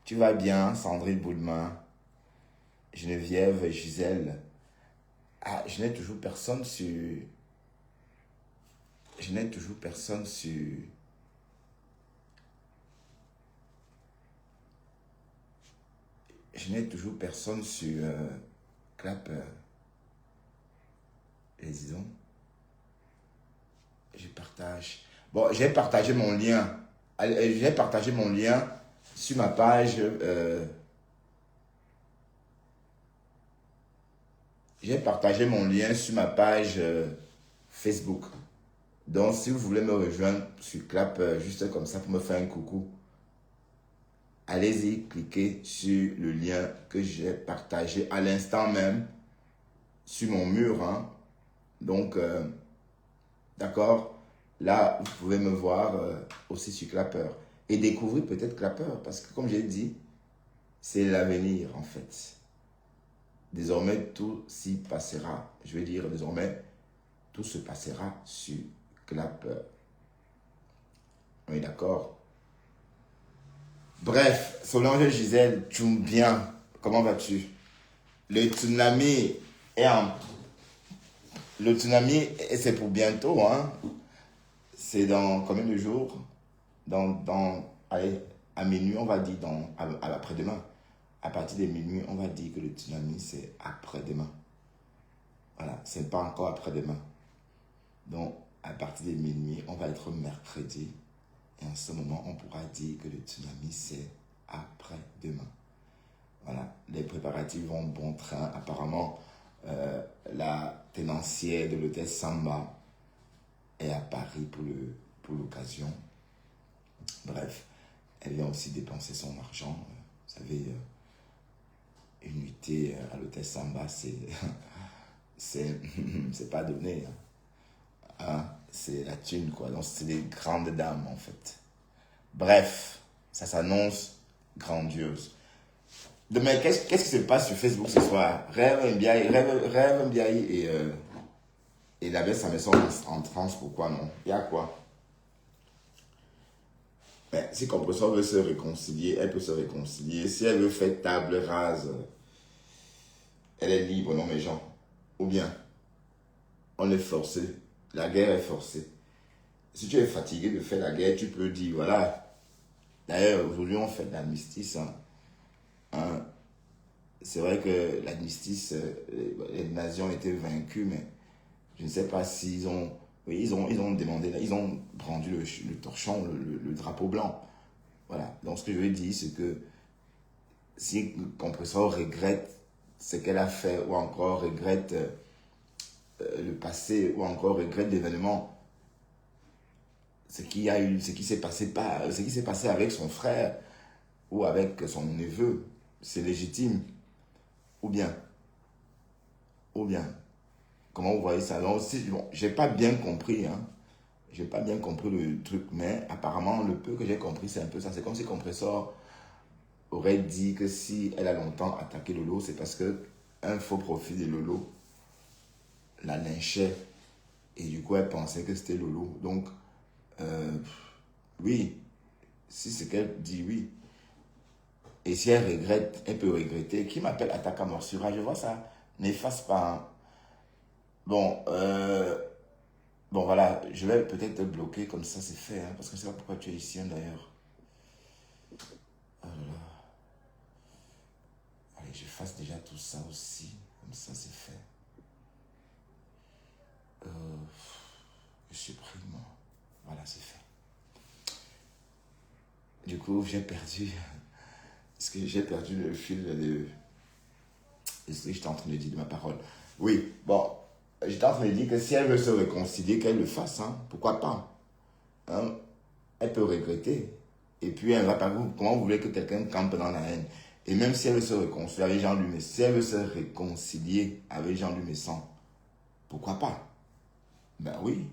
Tu vas bien, Sandrine Boulma? Geneviève, Gisèle. Ah, je n'ai toujours personne sur... Je n'ai toujours personne sur... Je n'ai toujours personne sur Clapper. Et disons, je partage. Bon, j'ai partagé mon lien. J'ai partagé mon lien sur ma page. J'ai partagé mon lien sur ma page Facebook. Donc, si vous voulez me rejoindre sur Clapper, juste comme ça pour me faire un coucou, allez-y, cliquez sur le lien que j'ai partagé à l'instant même sur mon mur. Hein. Donc, d'accord, là, vous pouvez me voir aussi sur Clapper. Et découvrir peut-être Clapper, parce que comme j'ai dit, c'est l'avenir en fait. Désormais, tout s'y passera. Je veux dire, désormais, tout se passera sur Clapper. Oui, d'accord. Bref, Solange Gisèle, tu me bien. Comment vas-tu? Le tsunami est en... Le tsunami, c'est pour bientôt, hein. C'est dans combien de jours? Allez, à minuit, on va dire, à l'après-demain. À partir de minuit, on va dire que le tsunami, c'est après-demain. Voilà, c'est pas encore après-demain. Donc, à partir de minuit, on va être mercredi. Et en ce moment, on pourra dire que le tsunami, c'est après-demain. Voilà, les préparatifs vont bon train. Apparemment, la tenancière de l'hôtel Samba est à Paris pour l'occasion. Bref, elle vient aussi dépenser son argent. Vous savez, une nuitée à l'hôtel Samba, c'est pas donné. Hein, c'est la thune, quoi. Donc, c'est des grandes dames, en fait. Bref, ça s'annonce grandiose. Demain, qu'est-ce qui se passe sur Facebook ce soir? Rêve Mbiaye et la baisse, ça me semble en transe. Pourquoi non? Il y a quoi? Mais si Compressor veut se réconcilier, elle peut se réconcilier. Si elle veut faire table rase, elle est libre, non mes gens? Ou bien, on est forcé. La guerre est forcée. Si tu es fatigué de faire la guerre, tu peux dire, voilà. D'ailleurs, aujourd'hui, on fait l'armistice. C'est vrai que l'armistice, les nazis ont été vaincus, mais je ne sais pas s'ils ont... Oui, ils ont demandé, ils ont brandi le torchon, le drapeau blanc. Voilà. Donc, ce que je veux dire, c'est que si Compressor regrette ce qu'elle a fait, ou encore regrette le passé, ou encore regrette l'événement, ce qui s'est passé avec son frère, ou avec son neveu, c'est légitime. Ou bien, comment vous voyez ça? Donc, bon, j'ai pas bien compris, hein. J'ai pas bien compris le truc, mais apparemment, le peu que j'ai compris, c'est un peu ça. C'est comme si Compressor aurait dit que si elle a longtemps attaqué Lolo, c'est parce que un faux profil de Lolo la lynchait. Et du coup, elle pensait que c'était Lolo. Donc, oui, si c'est qu'elle dit, oui. Et si elle regrette, elle peut regretter. Qui m'appelle attaque à morsura? Je vois ça. N'efface pas, hein. Bon, voilà, je vais peut-être te bloquer comme ça, c'est fait, hein, parce que je ne sais pas pourquoi tu es ici, hein, d'ailleurs. Oh là là. Allez, je fasse déjà tout ça aussi, comme ça, c'est fait. Je supprime, voilà, c'est fait. Du coup, j'ai perdu le fil de ce que j'étais en train de dire de ma parole. Oui, bon. J'étais en train de dire que si elle veut se réconcilier, qu'elle le fasse, hein. Pourquoi pas, hein? Elle peut regretter. Et puis, elle va pas vous. Comment vous voulez que quelqu'un campe dans la haine? Et même si elle veut se réconcilier avec Jean Lumessan, si elle veut se réconcilier avec Jean Lumessan, pourquoi pas? Ben oui.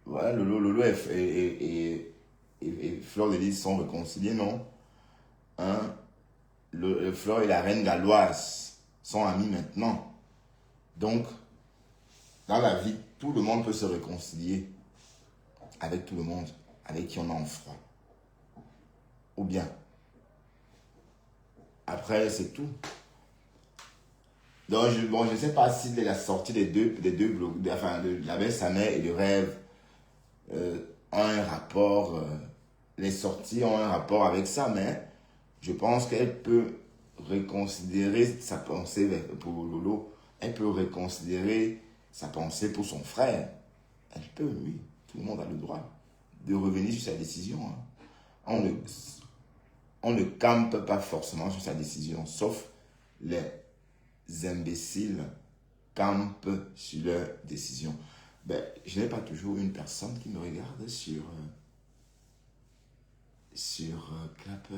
Voilà, Lolo et Fleur de Lys sont réconciliés, non? Hein? Fleur et la reine galloise sont amis maintenant. Donc, dans la vie, tout le monde peut se réconcilier avec tout le monde, avec qui on a en froid. Ou bien. Après, c'est tout. Donc, je ne sais pas si la sortie des deux blocs, enfin, de la baisse sa mère et de rêve ont un rapport, les sorties ont un rapport avec ça, mais je pense qu'elle peut reconsidérer sa pensée pour Lolo. Elle peut reconsidérer sa pensée pour son frère. Elle peut, oui. Tout le monde a le droit de revenir sur sa décision, hein. On ne campe pas forcément sur sa décision, sauf les imbéciles campent sur leur décision. Ben, je n'ai pas toujours une personne qui me regarde sur Clapper.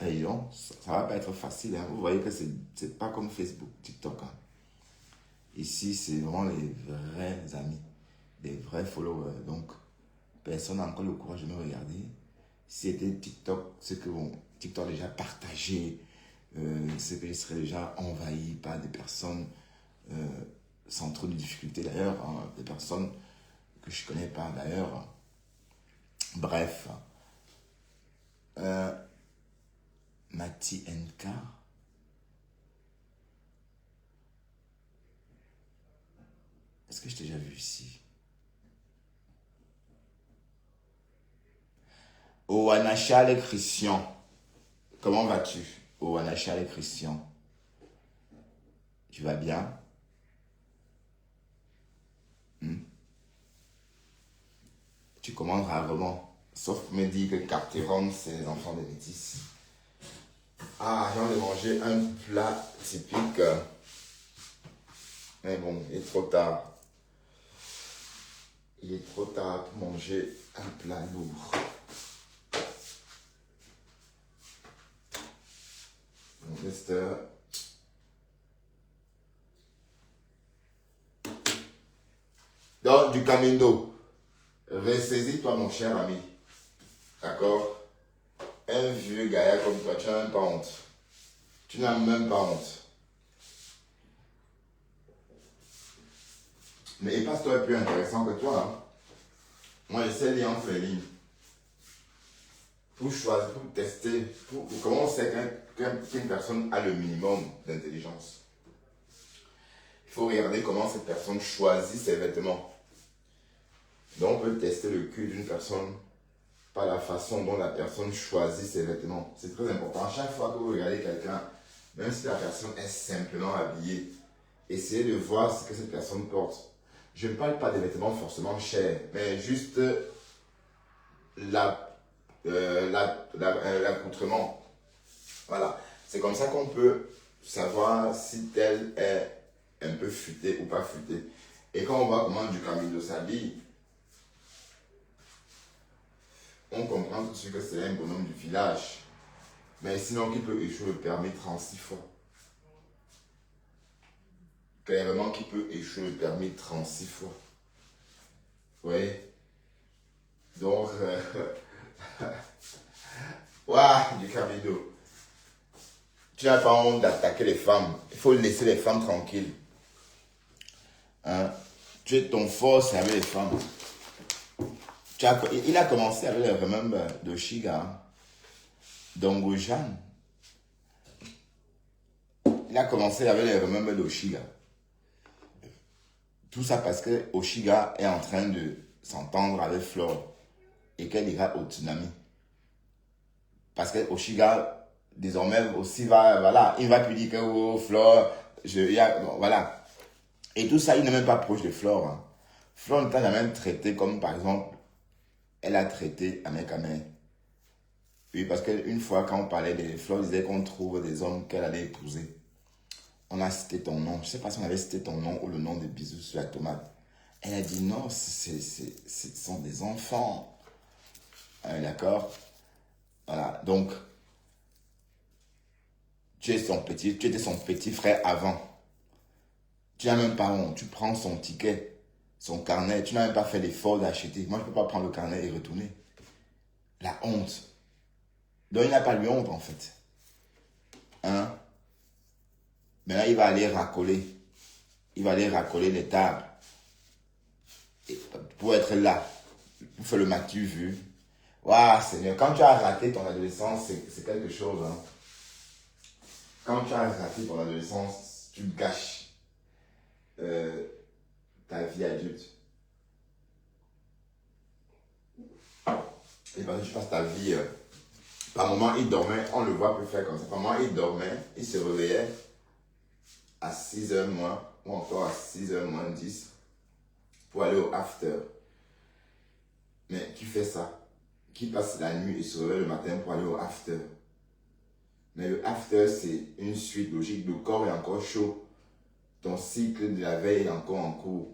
Et donc, ça va pas être facile, hein. Vous voyez que c'est pas comme Facebook, TikTok, hein. Ici, c'est vraiment les vrais amis, les vrais followers. Donc, personne n'a encore le courage de me regarder. Si c'était TikTok, c'est que bon, TikTok a déjà partagé, c'est que je serais déjà envahi par des personnes sans trop de difficultés d'ailleurs, hein, des personnes que je ne connais pas d'ailleurs. Bref. Mati NK. Est-ce que je t'ai déjà vu ici? Oh, Anachal Christian. Comment vas-tu? Oh, Anachal Christian. Tu vas bien? Tu commandes rarement. Sauf pour me dire que Carteron, c'est les enfants des métis. Ah, j'ai envie de manger un plat typique. Mais bon, il est trop tard. Il est trop tard pour manger un plat lourd. Donc, Esther. Donc, du camino. Ressaisis-toi, mon cher ami. D'accord? un vieux gaillard comme toi, tu n'as même pas honte. Tu n'as même pas honte. Mais et Pasteur est plus intéressant que toi. Hein. Moi, j'essaie de lire entre les lignes. Pour choisir, pour tester, pour comment on sait qu'une personne a le minimum d'intelligence. Il faut regarder comment cette personne choisit ses vêtements. Donc, on peut tester le cul d'une personne par la façon dont la personne choisit ses vêtements. C'est très important. À chaque fois que vous regardez quelqu'un, même si la personne est simplement habillée, essayez de voir ce que cette personne porte. Je ne parle pas des vêtements forcément chers, mais juste l'accoutrement. Voilà. C'est comme ça qu'on peut savoir si tel est un peu futé ou pas futé. Et quand on voit comment du Camilo s'habille, on comprend tout de suite que c'est un bonhomme du village. Mais sinon, qui peut échouer le permis 36 fois. Clairement, qui peut échouer le permis 36 fois. Oui. Donc, ouah, du Camilo. Tu n'as pas honte d'attaquer les femmes. Il faut laisser les femmes tranquilles. Hein? Tu es ton fort, c'est avec les femmes. Il a commencé avec le Remember de Shiga, d'Ongojan. Il a commencé avec le Remember de Oshiga. Tout ça parce que Oshiga est en train de s'entendre avec Flore et qu'elle ira au tsunami. Parce que Oshiga, désormais, aussi voilà, il va plus dire que oh, Flore, bon, voilà. Et tout ça, il n'est même pas proche de Flore. Hein. Flore ne t'a jamais traité comme, par exemple, elle a traité Amekame. Oui, parce qu'une fois, quand on parlait de Flore, disait qu'on trouve des hommes qu'elle allait épouser. On a cité ton nom. Je ne sais pas si on avait cité ton nom ou le nom de Bisous sur la tomate. Elle a dit non, ce sont des enfants. D'accord? Voilà. Donc, tu étais son petit frère avant. Tu n'as même pas honte. Tu prends son ticket, son carnet. Tu n'as même pas fait l'effort d'acheter. Moi, je ne peux pas prendre le carnet et retourner. La honte. Donc, il n'a pas eu honte, en fait. Hein? Maintenant, il va aller racoler. Il va aller racoler les tables. Et pour être là. Pour faire le matu vu. Waouh, Seigneur. Quand tu as raté ton adolescence, c'est quelque chose. Hein. Quand tu as raté ton adolescence, tu gâches ta vie adulte. Et parce que tu passes ta vie... par moment, il dormait. On le voit plus faire comme ça. Par moment, il dormait. Il se réveillait à 6h moins, ou encore à 6h moins 10 pour aller au after. Mais qui fait ça? Qui passe la nuit et se réveille le matin pour aller au after? Mais le after, c'est une suite logique. Le corps est encore chaud. Ton cycle de la veille est encore en cours.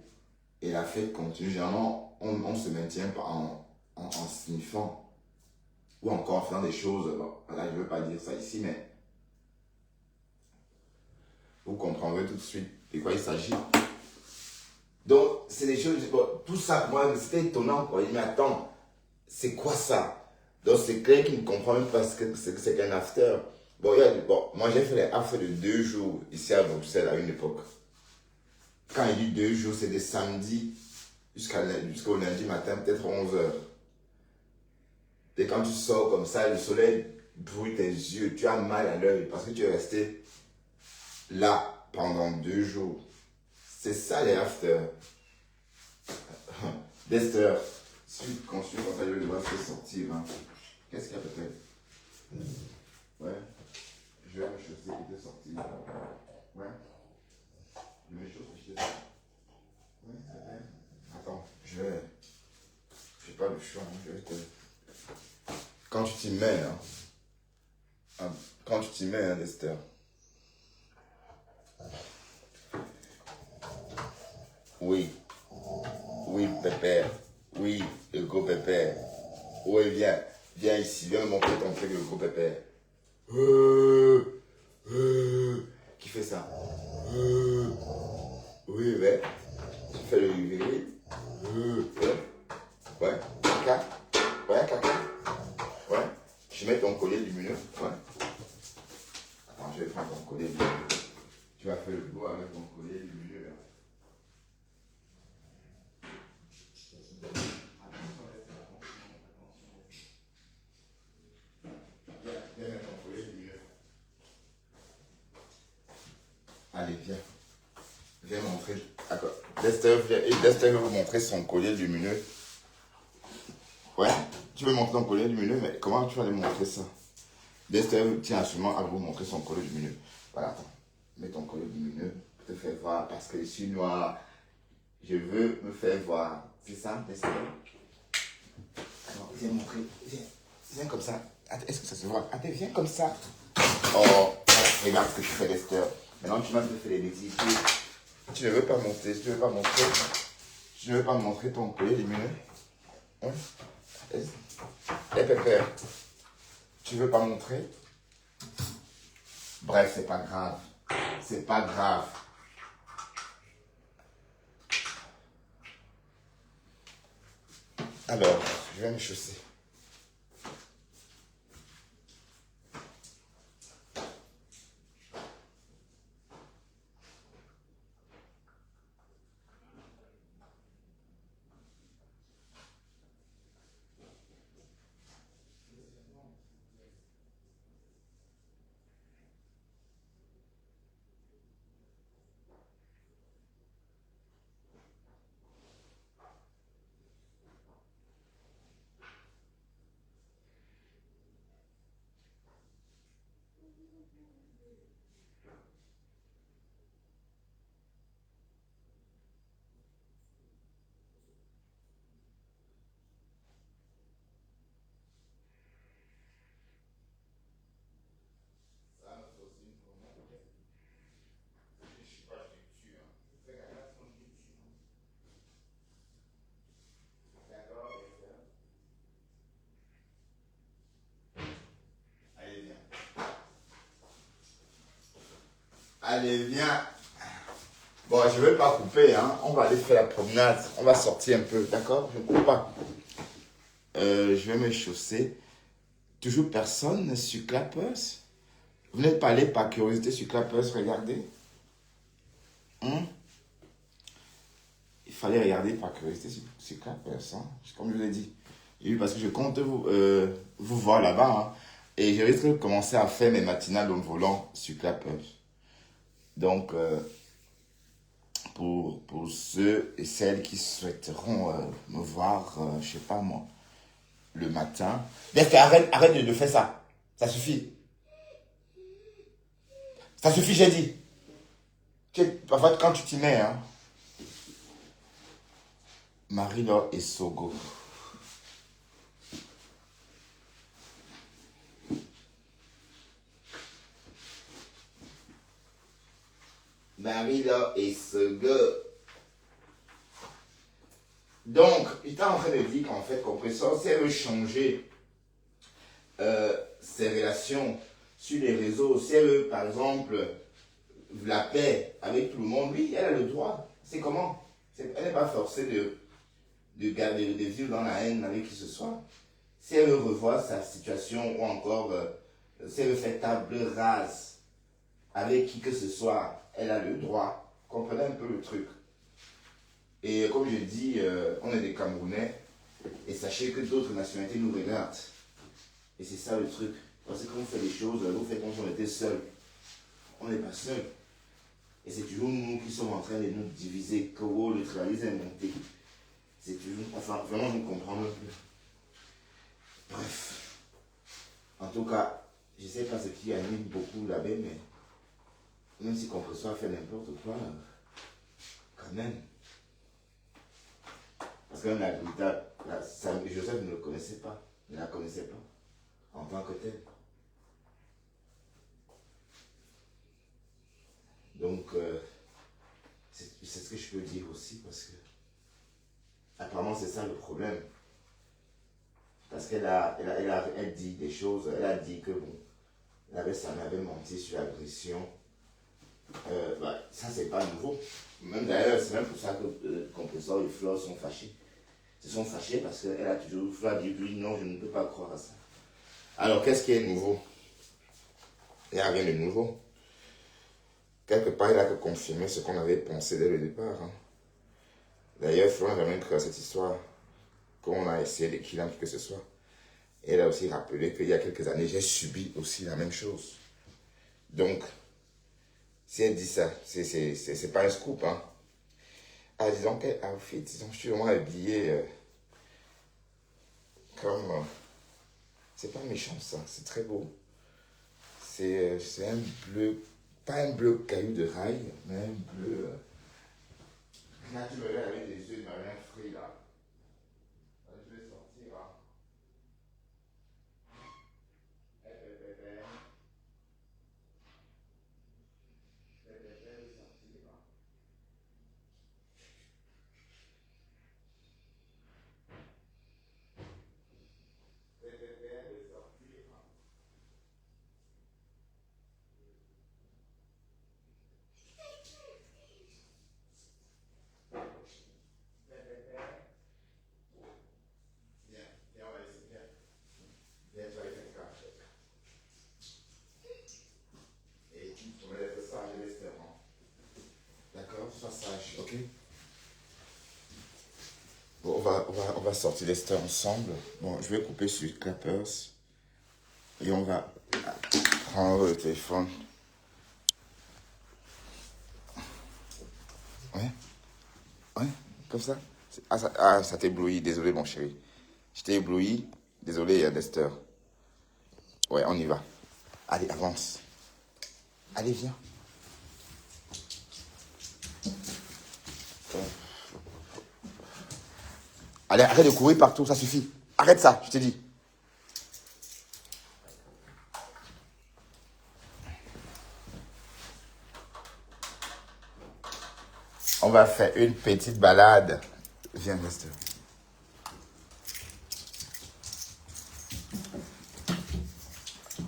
Et la fête continue. Généralement, on se maintient en sniffant. Ou encore en faisant des choses. Bon, voilà, je ne veux pas dire ça ici, mais vous comprendrez tout de suite de quoi il s'agit. Donc, c'est des choses, bon, tout ça, moi, c'était étonnant, quoi. Il dit, mais attends, c'est quoi ça? Donc, c'est clair qu'il ne comprend même pas ce que c'est qu'un after. Bon, moi, j'ai fait les after de 2 jours ici à Bruxelles à une époque. Quand il dit 2 jours, c'est des samedis jusqu'au lundi matin, peut-être 11h. Et quand tu sors comme ça, le soleil brûle tes yeux, tu as mal à l'œil parce que tu es resté là pendant 2 jours. C'est ça les after. Dester, si tu construis comme ça, je vais devoir faire sortir. Hein. Qu'est-ce qu'il y a peut-être? Ouais. Je vais me chausser et te sortir. Ouais. Je me chausse et je te sortir. Ouais, c'est vrai. Attends, j'ai pas le choix. Hein. Je vais te... Quand tu t'y mets, hein. Quand tu t'y mets, hein, Dester. Oui. Oui, Pépère. Oui, le gros Pépère. Oui, viens. Viens ici. Viens me montrer ton truc, le gros Pépère. Qui fait ça? Oui, ouais. Tu fais le viril. Ouais. Ouais. Caca. Ouais, caca. Ouais. Je mets ton collier lumineux. Ouais. Attends, je vais prendre ton collier lumineux. Tu vas faire le boulot avec ton collier lumineux. Viens mettre ton collier lumineux. Allez, viens. Viens montrer. D'accord. Lester veut vous montrer son collier lumineux. Ouais. Tu veux montrer ton collier lumineux, mais comment tu vas lui montrer ça? Lester tient absolument à vous montrer son collier lumineux. Voilà, attends. Mets ton collier lumineux pour te faire voir parce que je suis noir. Je veux me faire voir. C'est ça, Lester? Alors, viens montrer. Viens. Viens comme ça. Attends, est-ce que ça se voit? Attends, viens comme ça. Oh, regarde ce que tu fais, Lester. Maintenant, tu m'as fait des bêtises. Tu ne veux pas monter, tu ne veux pas montrer. Tu ne veux pas montrer ton collier lumineux? Hein? Pépère, tu veux pas montrer? Bref, c'est pas grave. C'est pas grave. Alors, je vais me chausser. Allez, viens. Bon, je ne vais pas couper, hein. On va aller faire la promenade. On va sortir un peu, d'accord? Je ne coupe pas. Je vais me chausser. Toujours personne sur Clappers? Vous n'êtes pas allé par curiosité sur Clappers, regardez. Il fallait regarder par curiosité sur Clappers, hein. Comme je vous l'ai dit. Et parce que je compte vous voir là-bas, hein. Et je risque de commencer à faire mes matinales en volant sur Clappers. Donc, pour ceux et celles qui souhaiteront me voir, je sais pas moi, le matin. Arrête de faire ça. Ça suffit. Ça suffit, j'ai dit. Parfois, quand tu t'y mets, hein. Marie-Laure et Sogo. Marie-Laure et Sogo. Donc, il est en train de dire qu'en fait, Compressor, si elle veut changer ses relations sur les réseaux, si elle veut, par exemple, la paix avec tout le monde, oui, elle a le droit. C'est comment? Elle n'est pas forcée de vivre dans la haine avec qui que ce soit. Si elle veut revoir sa situation ou encore, si elle veut faire table rase avec qui que ce soit, elle a le droit. Comprenez un peu le truc. Et comme je dis, on est des Camerounais. Et sachez que d'autres nationalités nous regardent. Et c'est ça le truc. Parce que quand on fait les choses, vous faites comme si on était seuls. On n'est pas seuls. Et c'est toujours nous qui sommes en train de nous diviser. Que le tribalisme est monté. C'est toujours. Enfin, vraiment, nous comprenons plus. Bref. En tout cas, je ne sais pas ce qui anime beaucoup la baie, mais même si Compressor fait n'importe quoi, quand même. Parce que même la Grita, Joseph ne le connaissait pas, ne la connaissait pas en tant que tel. Donc, c'est ce que je peux dire aussi, parce que apparemment c'est ça le problème. Parce elle dit des choses, elle a dit que bon, elle avait menti sur l'agression. Ça c'est pas nouveau. Même d'ailleurs, c'est même pour ça que Compressor et Flore sont fâchés. Ils se sont fâchés parce qu'elle a toujours dit oui, non, je ne peux pas croire à ça. Alors, qu'est-ce qui est nouveau? Il n'y a rien de nouveau. Quelque part, il a que confirmé ce qu'on avait pensé dès le départ. Hein. D'ailleurs, Florent n'a jamais cru à cette histoire qu'on a essayé de killer qui que ce soit. Et elle a aussi rappelé qu'il y a quelques années, j'ai subi aussi la même chose. Donc, si elle dit ça, c'est pas un scoop. Hein. Ah, disons quel outfit, disons, je suis vraiment habillé comme... c'est pas méchant ça, c'est très beau. C'est un bleu, pas un bleu caillou de rail, mais un bleu... Là, tu me regardes avec des yeux de marin frais là. Je vais sortir là. Viens, on va essayer. Viens, tu vas aller faire ça. Et tu vas être sage et restaurant. D'accord? Sois sage, ok? Bon, on va sortir Lester ensemble. Bon, je vais couper sur Clappers. Et on va prendre le téléphone. Ouais? Ouais? Comme ça? Ça t'éblouit. Désolé, mon chéri. Je t'ai ébloui. Désolé, Lester. Ouais, on y va. Allez, avance. Allez, viens. Allez, arrête de courir partout, ça suffit. Arrête ça, je te dis. On va faire une petite balade. Viens, Lester.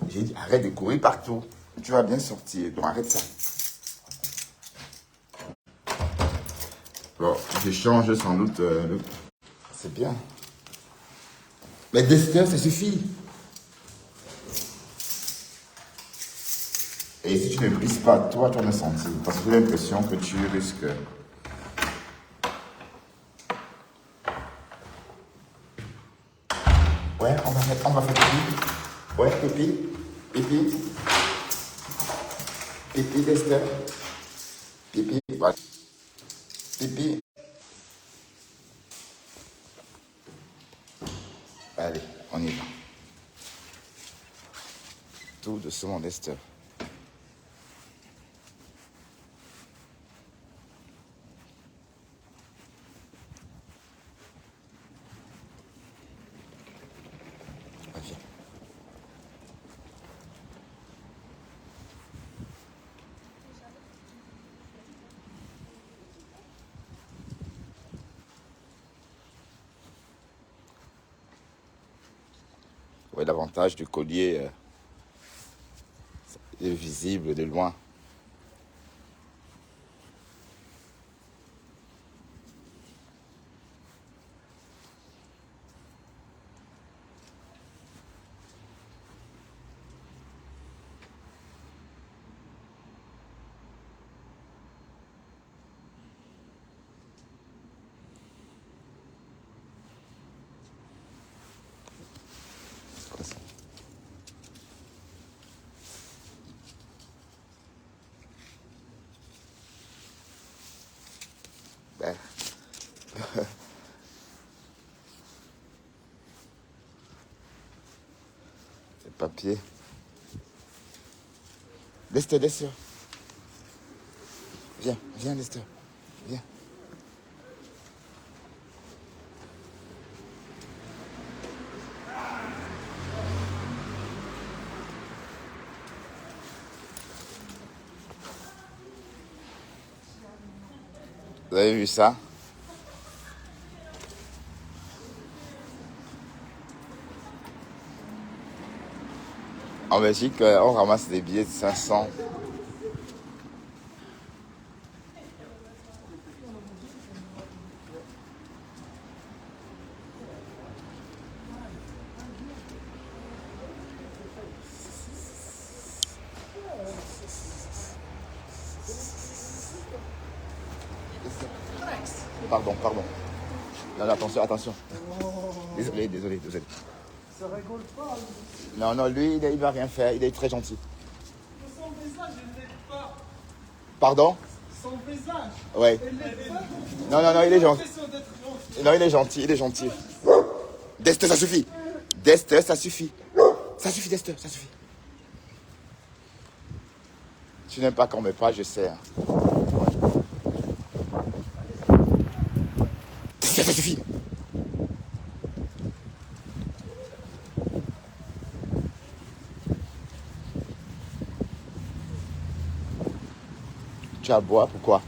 J'ai dit, arrête de courir partout. Tu vas bien sortir, donc arrête ça. Bon, je change sans doute. C'est bien. Mais Lester, ça suffit. Et si tu ne brises pas, toi, tu vas me sentir. Parce que j'ai l'impression que tu risques. Ouais, on va faire pipi. Ouais, pipi. Pipi. Pipi, Lester. Pipi, voilà. Pipi. Allez, on y va. Tout doucement, Lester. Viens. Ouais, l'avantage du collier est visible de loin. C'est quoi ça? Ben. C'est papier. Lester, Lester. Viens, viens, Lester. Viens. Vous avez vu ça? En Belgique, on ramasse des billets de 500. Pardon. Non, attention, attention. Désolé. Ça rigole pas. Non, lui, il va rien faire. Il est très gentil. Son visage, il n'est pas. Pardon? Son visage. Ouais. Il n'est pas. Non, il est gentil. L'impression d'être gentil. Non, il est gentil. Dester, ça suffit. Dester, ça suffit. Ça suffit, Dester, ça suffit. Tu n'aimes pas qu'on me parle, je sais. Hein. Dester, ça suffit. Tu as boire, pourquoi?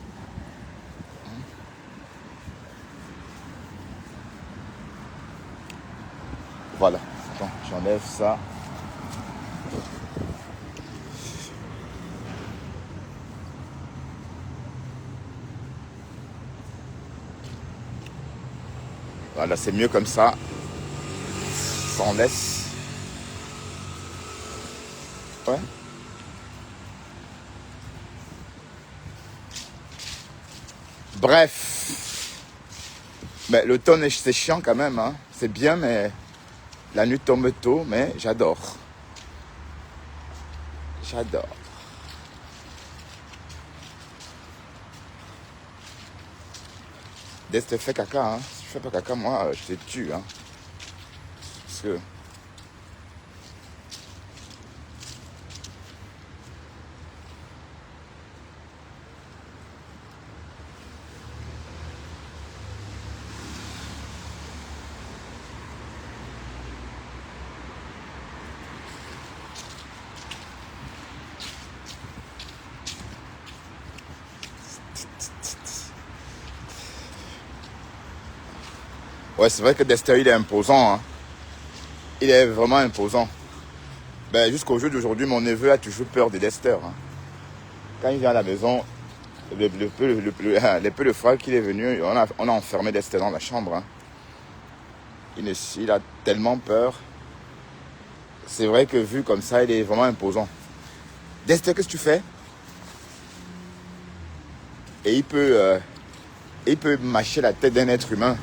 Voilà. Attends, j'enlève ça. Voilà, c'est mieux comme ça. Ça en laisse. Ouais. Bref. Mais l'automne, c'est chiant quand même. Hein. C'est bien, mais la nuit tombe tôt, mais j'adore. J'adore. Dès que tu fais caca, hein. Si tu fais pas caca, moi, je te tue. Hein. Parce que... Ouais, c'est vrai que Dester, il est imposant. Hein. Il est vraiment imposant. Ben, jusqu'au jour d'aujourd'hui, mon neveu a toujours peur de Dester. Hein. Quand il vient à la maison, le peu de fois qu'il est venu, on a enfermé Dester dans la chambre. Hein. Il a tellement peur. C'est vrai que vu comme ça, il est vraiment imposant. Dester, qu'est-ce que tu fais? Et il peut mâcher la tête d'un être humain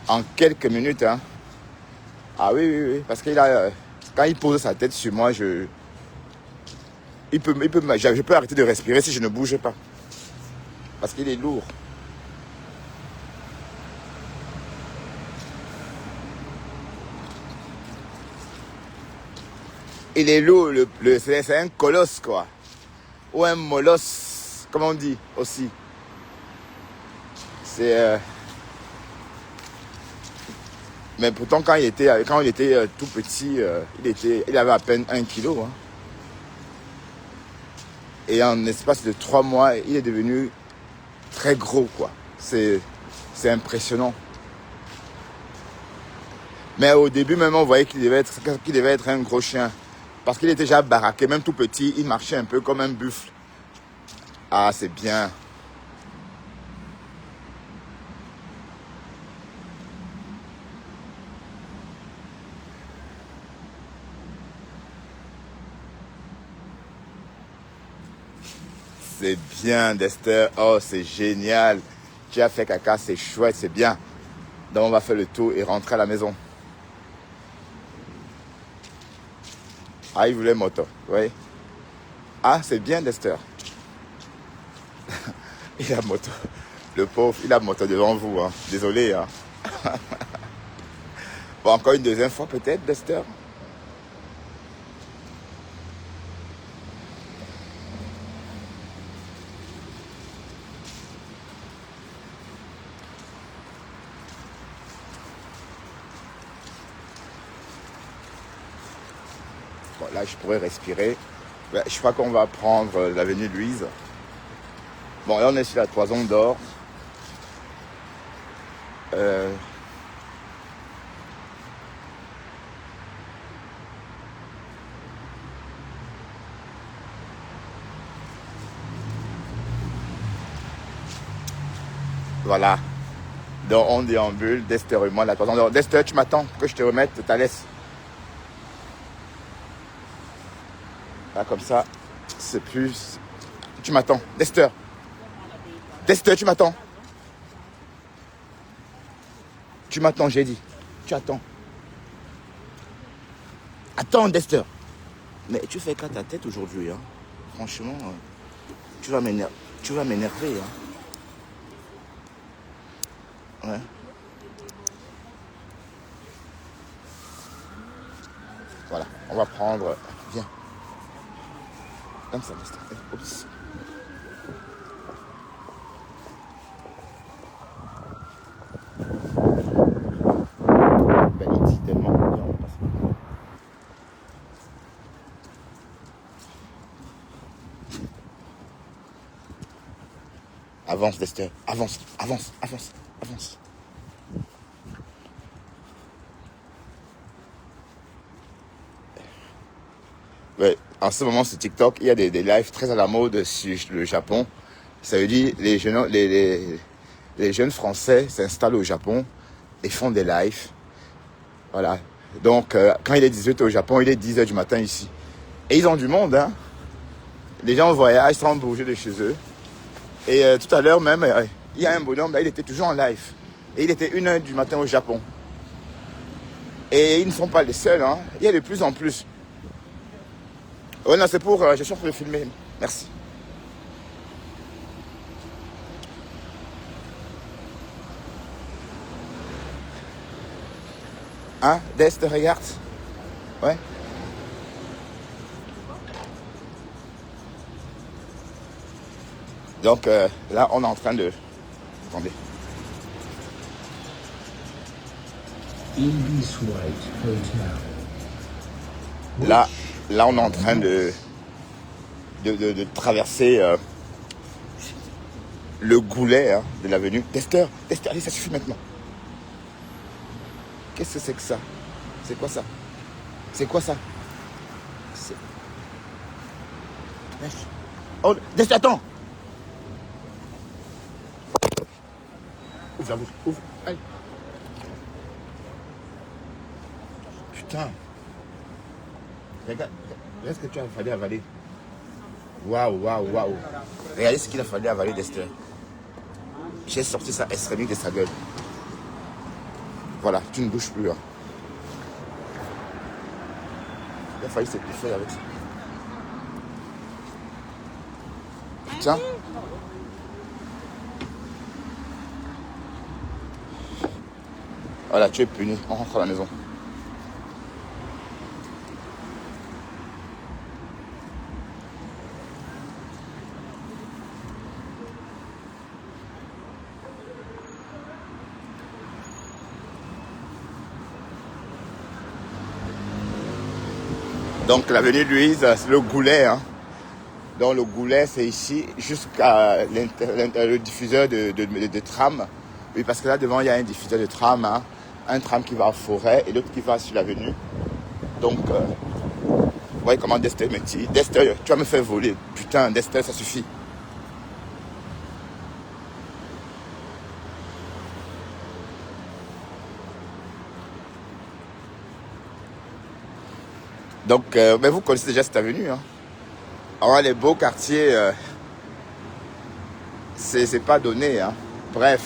en quelques minutes. Hein. Ah oui. Parce qu'il a... quand il pose sa tête sur moi, je peux arrêter de respirer si je ne bouge pas. Parce qu'il est lourd. Il est lourd, c'est un colosse, quoi. Ou un molosse, comme on dit aussi. C'est... Mais pourtant, quand il était tout petit, il avait à peine 1 kilo. Hein. Et en espace de 3 mois, il est devenu très gros, quoi. C'est impressionnant. Mais au début, même, on voyait qu'il devait être un gros chien. Parce qu'il était déjà baraqué, même tout petit, il marchait un peu comme un buffle. Ah, c'est bien. C'est bien, Dester. Oh, c'est génial. Tu as fait caca, c'est chouette, c'est bien. Donc, on va faire le tour et rentrer à la maison. Ah, il voulait moto, oui. Ah, c'est bien, Dester. Il a moto. Le pauvre, il a moto devant vous. Hein. Désolé. Hein. Bon, encore une deuxième fois, peut-être, Dester. Bon, là, je pourrais respirer. Je crois qu'on va prendre l'avenue Louise. Bon, là, on est sur la Toison d'Or. Voilà. Donc, on déambule, Dester et moi, la Toison d'Or. Dester, tu m'attends que je te remette ta laisse. Là, comme ça, c'est plus... Tu m'attends. Dester. Dester, tu m'attends. Tu m'attends, j'ai dit. Tu attends. Attends, Dexter. Mais tu fais qu'à ta tête aujourd'hui. Hein. Franchement, tu vas m'énerver. Tu vas m'énerver. Hein. Ouais. Voilà, on va prendre. Viens. Comme ça, Dexter. Oups. Ben, il dit tellement. Viens, on passe. Avance, Dexter. Avance, avance, avance, avance. Ouais, en ce moment sur TikTok, il y a des lives très à la mode sur le Japon. Ça veut dire les jeunes Français s'installent au Japon et font des lives. Voilà. Donc, quand il est 18h au Japon, il est 10h du matin ici. Et ils ont du monde, hein. Les gens voyagent sans bouger de chez eux. Et tout à l'heure même, il y a un bonhomme, là, il était toujours en live. Et il était 1h du matin au Japon. Et ils ne sont pas les seuls, hein. Il y a de plus en plus. Ouais, non, c'est pour... je cherche le filmer. Merci. Hein, Dest, regarde. Ouais. Donc là, on est en train de... Attendez. Là, on est en train de traverser le goulet hein, de l'avenue. Dexter, allez, ça suffit maintenant. Qu'est-ce que c'est que ça? C'est quoi ça? C'est quoi ça? Oh, Dexter, attends! Ouvre la bouche, ouvre. Allez. Putain. Regarde ce que tu as fallu avaler. Waouh. Regardez ce qu'il a fallu avaler, Dexter. J'ai sorti ça extrémique de sa gueule. Voilà, tu ne bouges plus. Hein. Il a fallu s'étouffer avec ça. Putain. Voilà, tu es puni. On rentre à la maison. Donc l'avenue Louise, c'est le goulet. Hein. Donc le goulet, c'est ici jusqu'à le diffuseur de tram. Oui, parce que là devant, il y a un diffuseur de tram. Hein. Un tram qui va en forêt et l'autre qui va sur l'avenue. Donc, vous voyez comment Dexter me tire. Dexter, tu vas me faire voler. Putain, Dexter, ça suffit. Donc, mais vous connaissez déjà cette avenue. Hein. Alors, les beaux quartiers, c'est pas donné. Hein. Bref,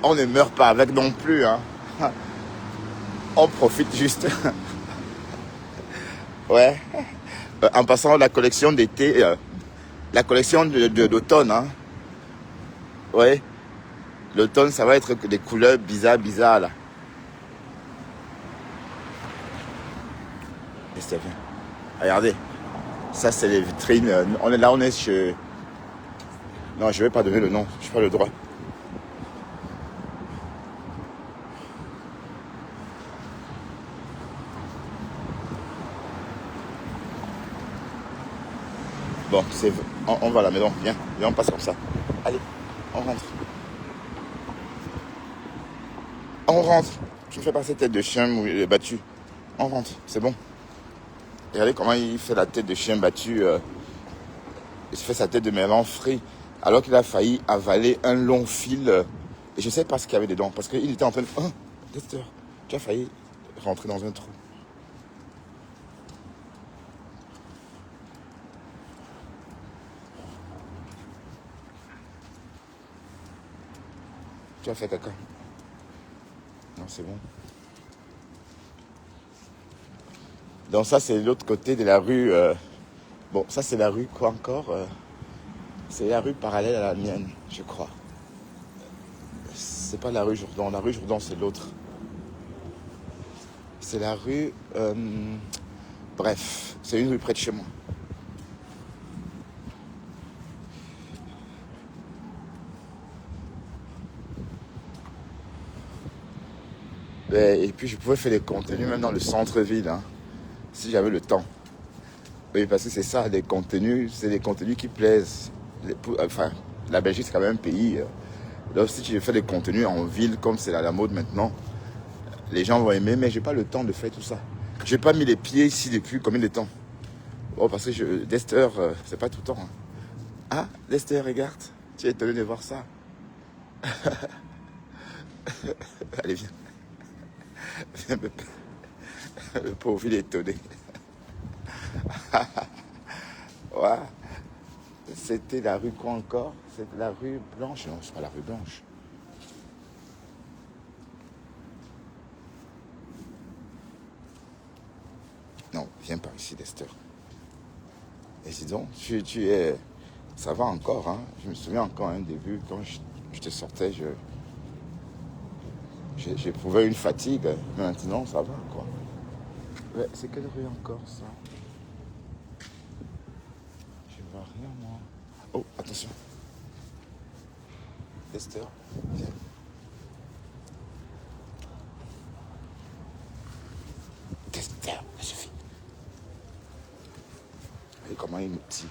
on ne meurt pas avec non plus. Hein. On profite juste. Ouais. En passant la collection d'été, la collection d'automne. Hein. Ouais. L'automne, ça va être des couleurs bizarres là. Bien. Regardez, ça c'est les vitrines. On est chez... Non, je vais pas donner le nom, je n'ai pas le droit. Bon, on va à la maison, viens, on passe comme ça. Allez, on rentre. On rentre. Tu me fais passer tête de chien battu. On rentre, c'est bon. Regardez comment il fait la tête de chien battu. Il fait sa tête de melon frit. Alors qu'il a failli avaler un long fil. Et je ne sais pas ce qu'il y avait dedans. Parce qu'il était en train de... Oh, Dexter, tu as failli rentrer dans un trou. Tu as fait caca. Ouais. Non, c'est bon. Donc ça, c'est l'autre côté de la rue. Bon, ça, c'est la rue quoi encore c'est la rue parallèle à la mienne, je crois. C'est pas la rue Jourdan. La rue Jourdan, c'est l'autre. C'est la rue... bref, c'est une rue près de chez moi. Et puis, je pouvais faire des contenus même dans le centre-ville, hein, si j'avais le temps. Oui, parce que c'est ça, les contenus, c'est des contenus qui plaisent. Enfin, la Belgique, c'est quand même un pays. Donc, si tu fais des contenus en ville, comme c'est à la mode maintenant, les gens vont aimer, mais j'ai pas le temps de faire tout ça. J'ai pas mis les pieds ici depuis combien de temps? Oh, parce que Dexter, c'est pas tout le temps. Hein. Ah, Dexter, regarde, tu es étonné de voir ça. Allez, viens. Viens, le pauvre, il est étonné. Ouais. C'était la rue quoi encore? C'était la rue Blanche. Non, c'est pas la rue Blanche. Non, viens par ici, Dexter. Et dis donc, tu es... Ça va encore, hein. Je me souviens encore un début, quand je te sortais, j'éprouvais une fatigue. Mais maintenant, ça va, quoi. Ouais, c'est quelle rue encore, ça? Je vois rien, moi. Oh, attention. Dexter, viens. Dexter, ça suffit. Et comment il me dit?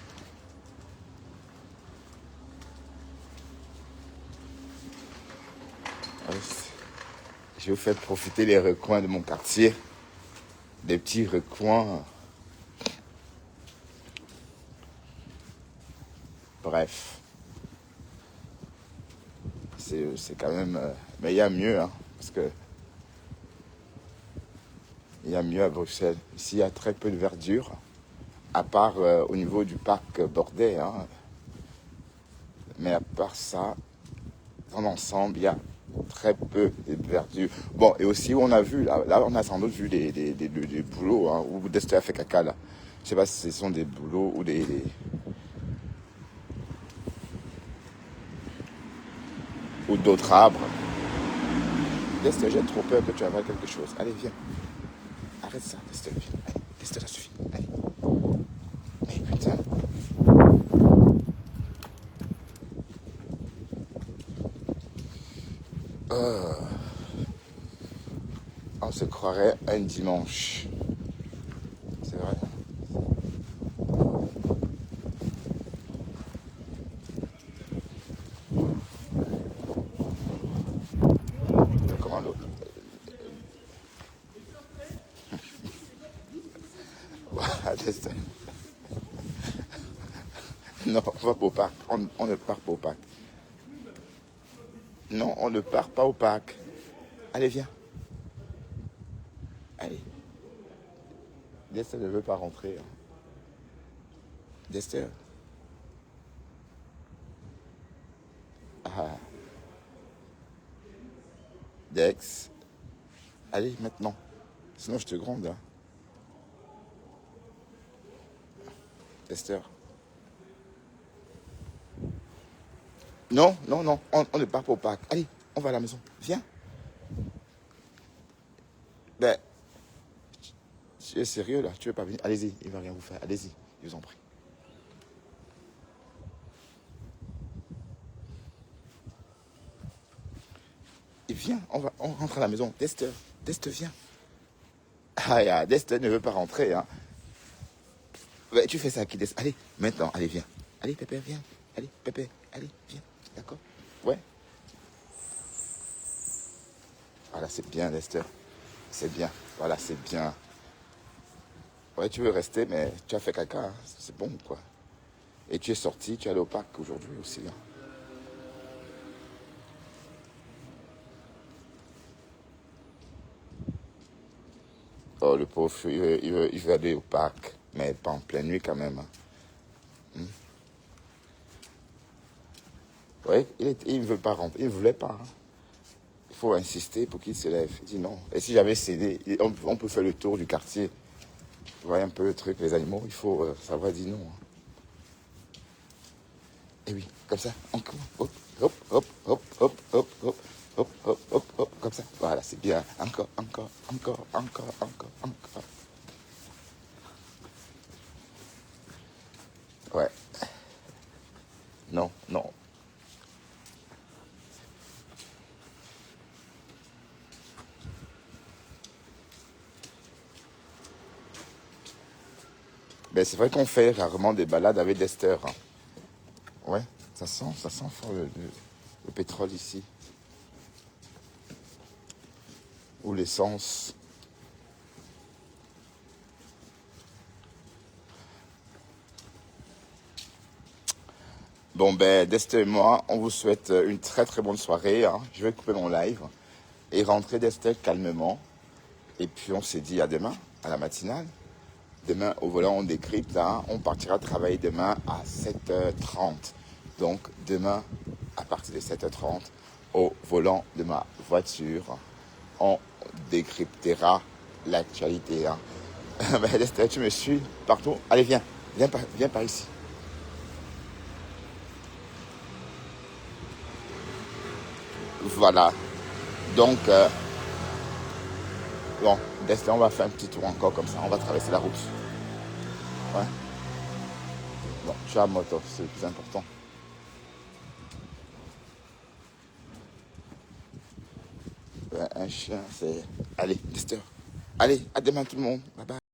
Je vais vous faire profiter les recoins de mon quartier. Des petits recoins. Bref. C'est quand même... mais il y a mieux, hein, parce que... Il y a mieux à Bruxelles. Ici, il y a très peu de verdure. À part au niveau du parc Bordet. Hein. Mais à part ça, dans l'ensemble, il y a très peu de verdure. Bon, et aussi, on a vu, là on a sans doute vu des bouleaux, hein, où Dexter a fait caca, là. Je sais pas si ce sont des bouleaux ou ou d'autres arbres. Dexter, j'ai trop peur que tu avales quelque chose. Allez, viens. Arrête ça, Dexter, viens. Allez, Dexter, ça suffit. Allez. Mais putain. On se croirait un dimanche. C'est vrai. Comment l'autre? Non, on va pas au parc. On ne part pas au parc. Non, on ne part pas au parc. Allez, viens. Allez. Dexter ne veut pas rentrer. Hein. Dexter. Ah. Dex. Allez, maintenant. Sinon, je te gronde. Hein. Dexter. Non, non, non. On ne part pas au parc. Allez, on va à la maison. Viens. Ben, tu es sérieux là? Tu veux pas venir? Allez-y, il va rien vous faire. Allez-y, je vous en prie. Et viens, on rentre à la maison. Dexter, viens. Ah, Dexter ne veut pas rentrer, hein. Ouais, tu fais ça qui Dexter. Allez, maintenant, allez, viens. Allez, Pépé, viens. Allez, Pépé, allez, viens. D'accord? Ouais. Voilà, c'est bien, Dexter. C'est bien. Voilà, c'est bien. Ouais, tu veux rester, mais tu as fait caca. Hein. C'est bon, quoi. Et tu es sorti, tu es allé au parc aujourd'hui aussi. Hein. Oh, le pauvre, il veut aller au parc, mais pas en pleine nuit quand même. Hein. Oui, il ne veut pas rentrer, il ne voulait pas. Hein. Il faut insister pour qu'il se lève. Il dit non. Et si j'avais cédé, on peut faire le tour du quartier. Vous voyez un peu le truc, les animaux, il faut savoir dire non. Et oui, comme ça, encore. Hop, hop, hop, hop, hop, hop, hop, hop, hop, hop, hop, comme ça. Voilà, c'est bien. Encore, encore, encore, encore, encore, encore. Ouais. Non, non. Ben, c'est vrai qu'on fait rarement des balades avec Dexter. Hein. Ouais, ça sent fort le pétrole ici. Ou l'essence. Bon, ben, Dexter et moi, on vous souhaite une très très bonne soirée. Hein. Je vais couper mon live et rentrer Dexter calmement. Et puis on s'est dit à demain, à la matinale. Demain, au volant, on décrypte. Hein. On partira travailler demain à 7h30. Donc, demain, à partir de 7h30, au volant de ma voiture, on décryptera l'actualité. Hein. Ben, Dexter, tu me suis partout. Allez, viens par ici. Voilà. Donc, bon, Dexter, on va faire un petit tour encore comme ça. On va traverser la route. Ouais. Bon, je suis à moto, c'est le plus important. Un chien, c'est... Allez, Dexter. Allez, à demain tout le monde. Bye bye.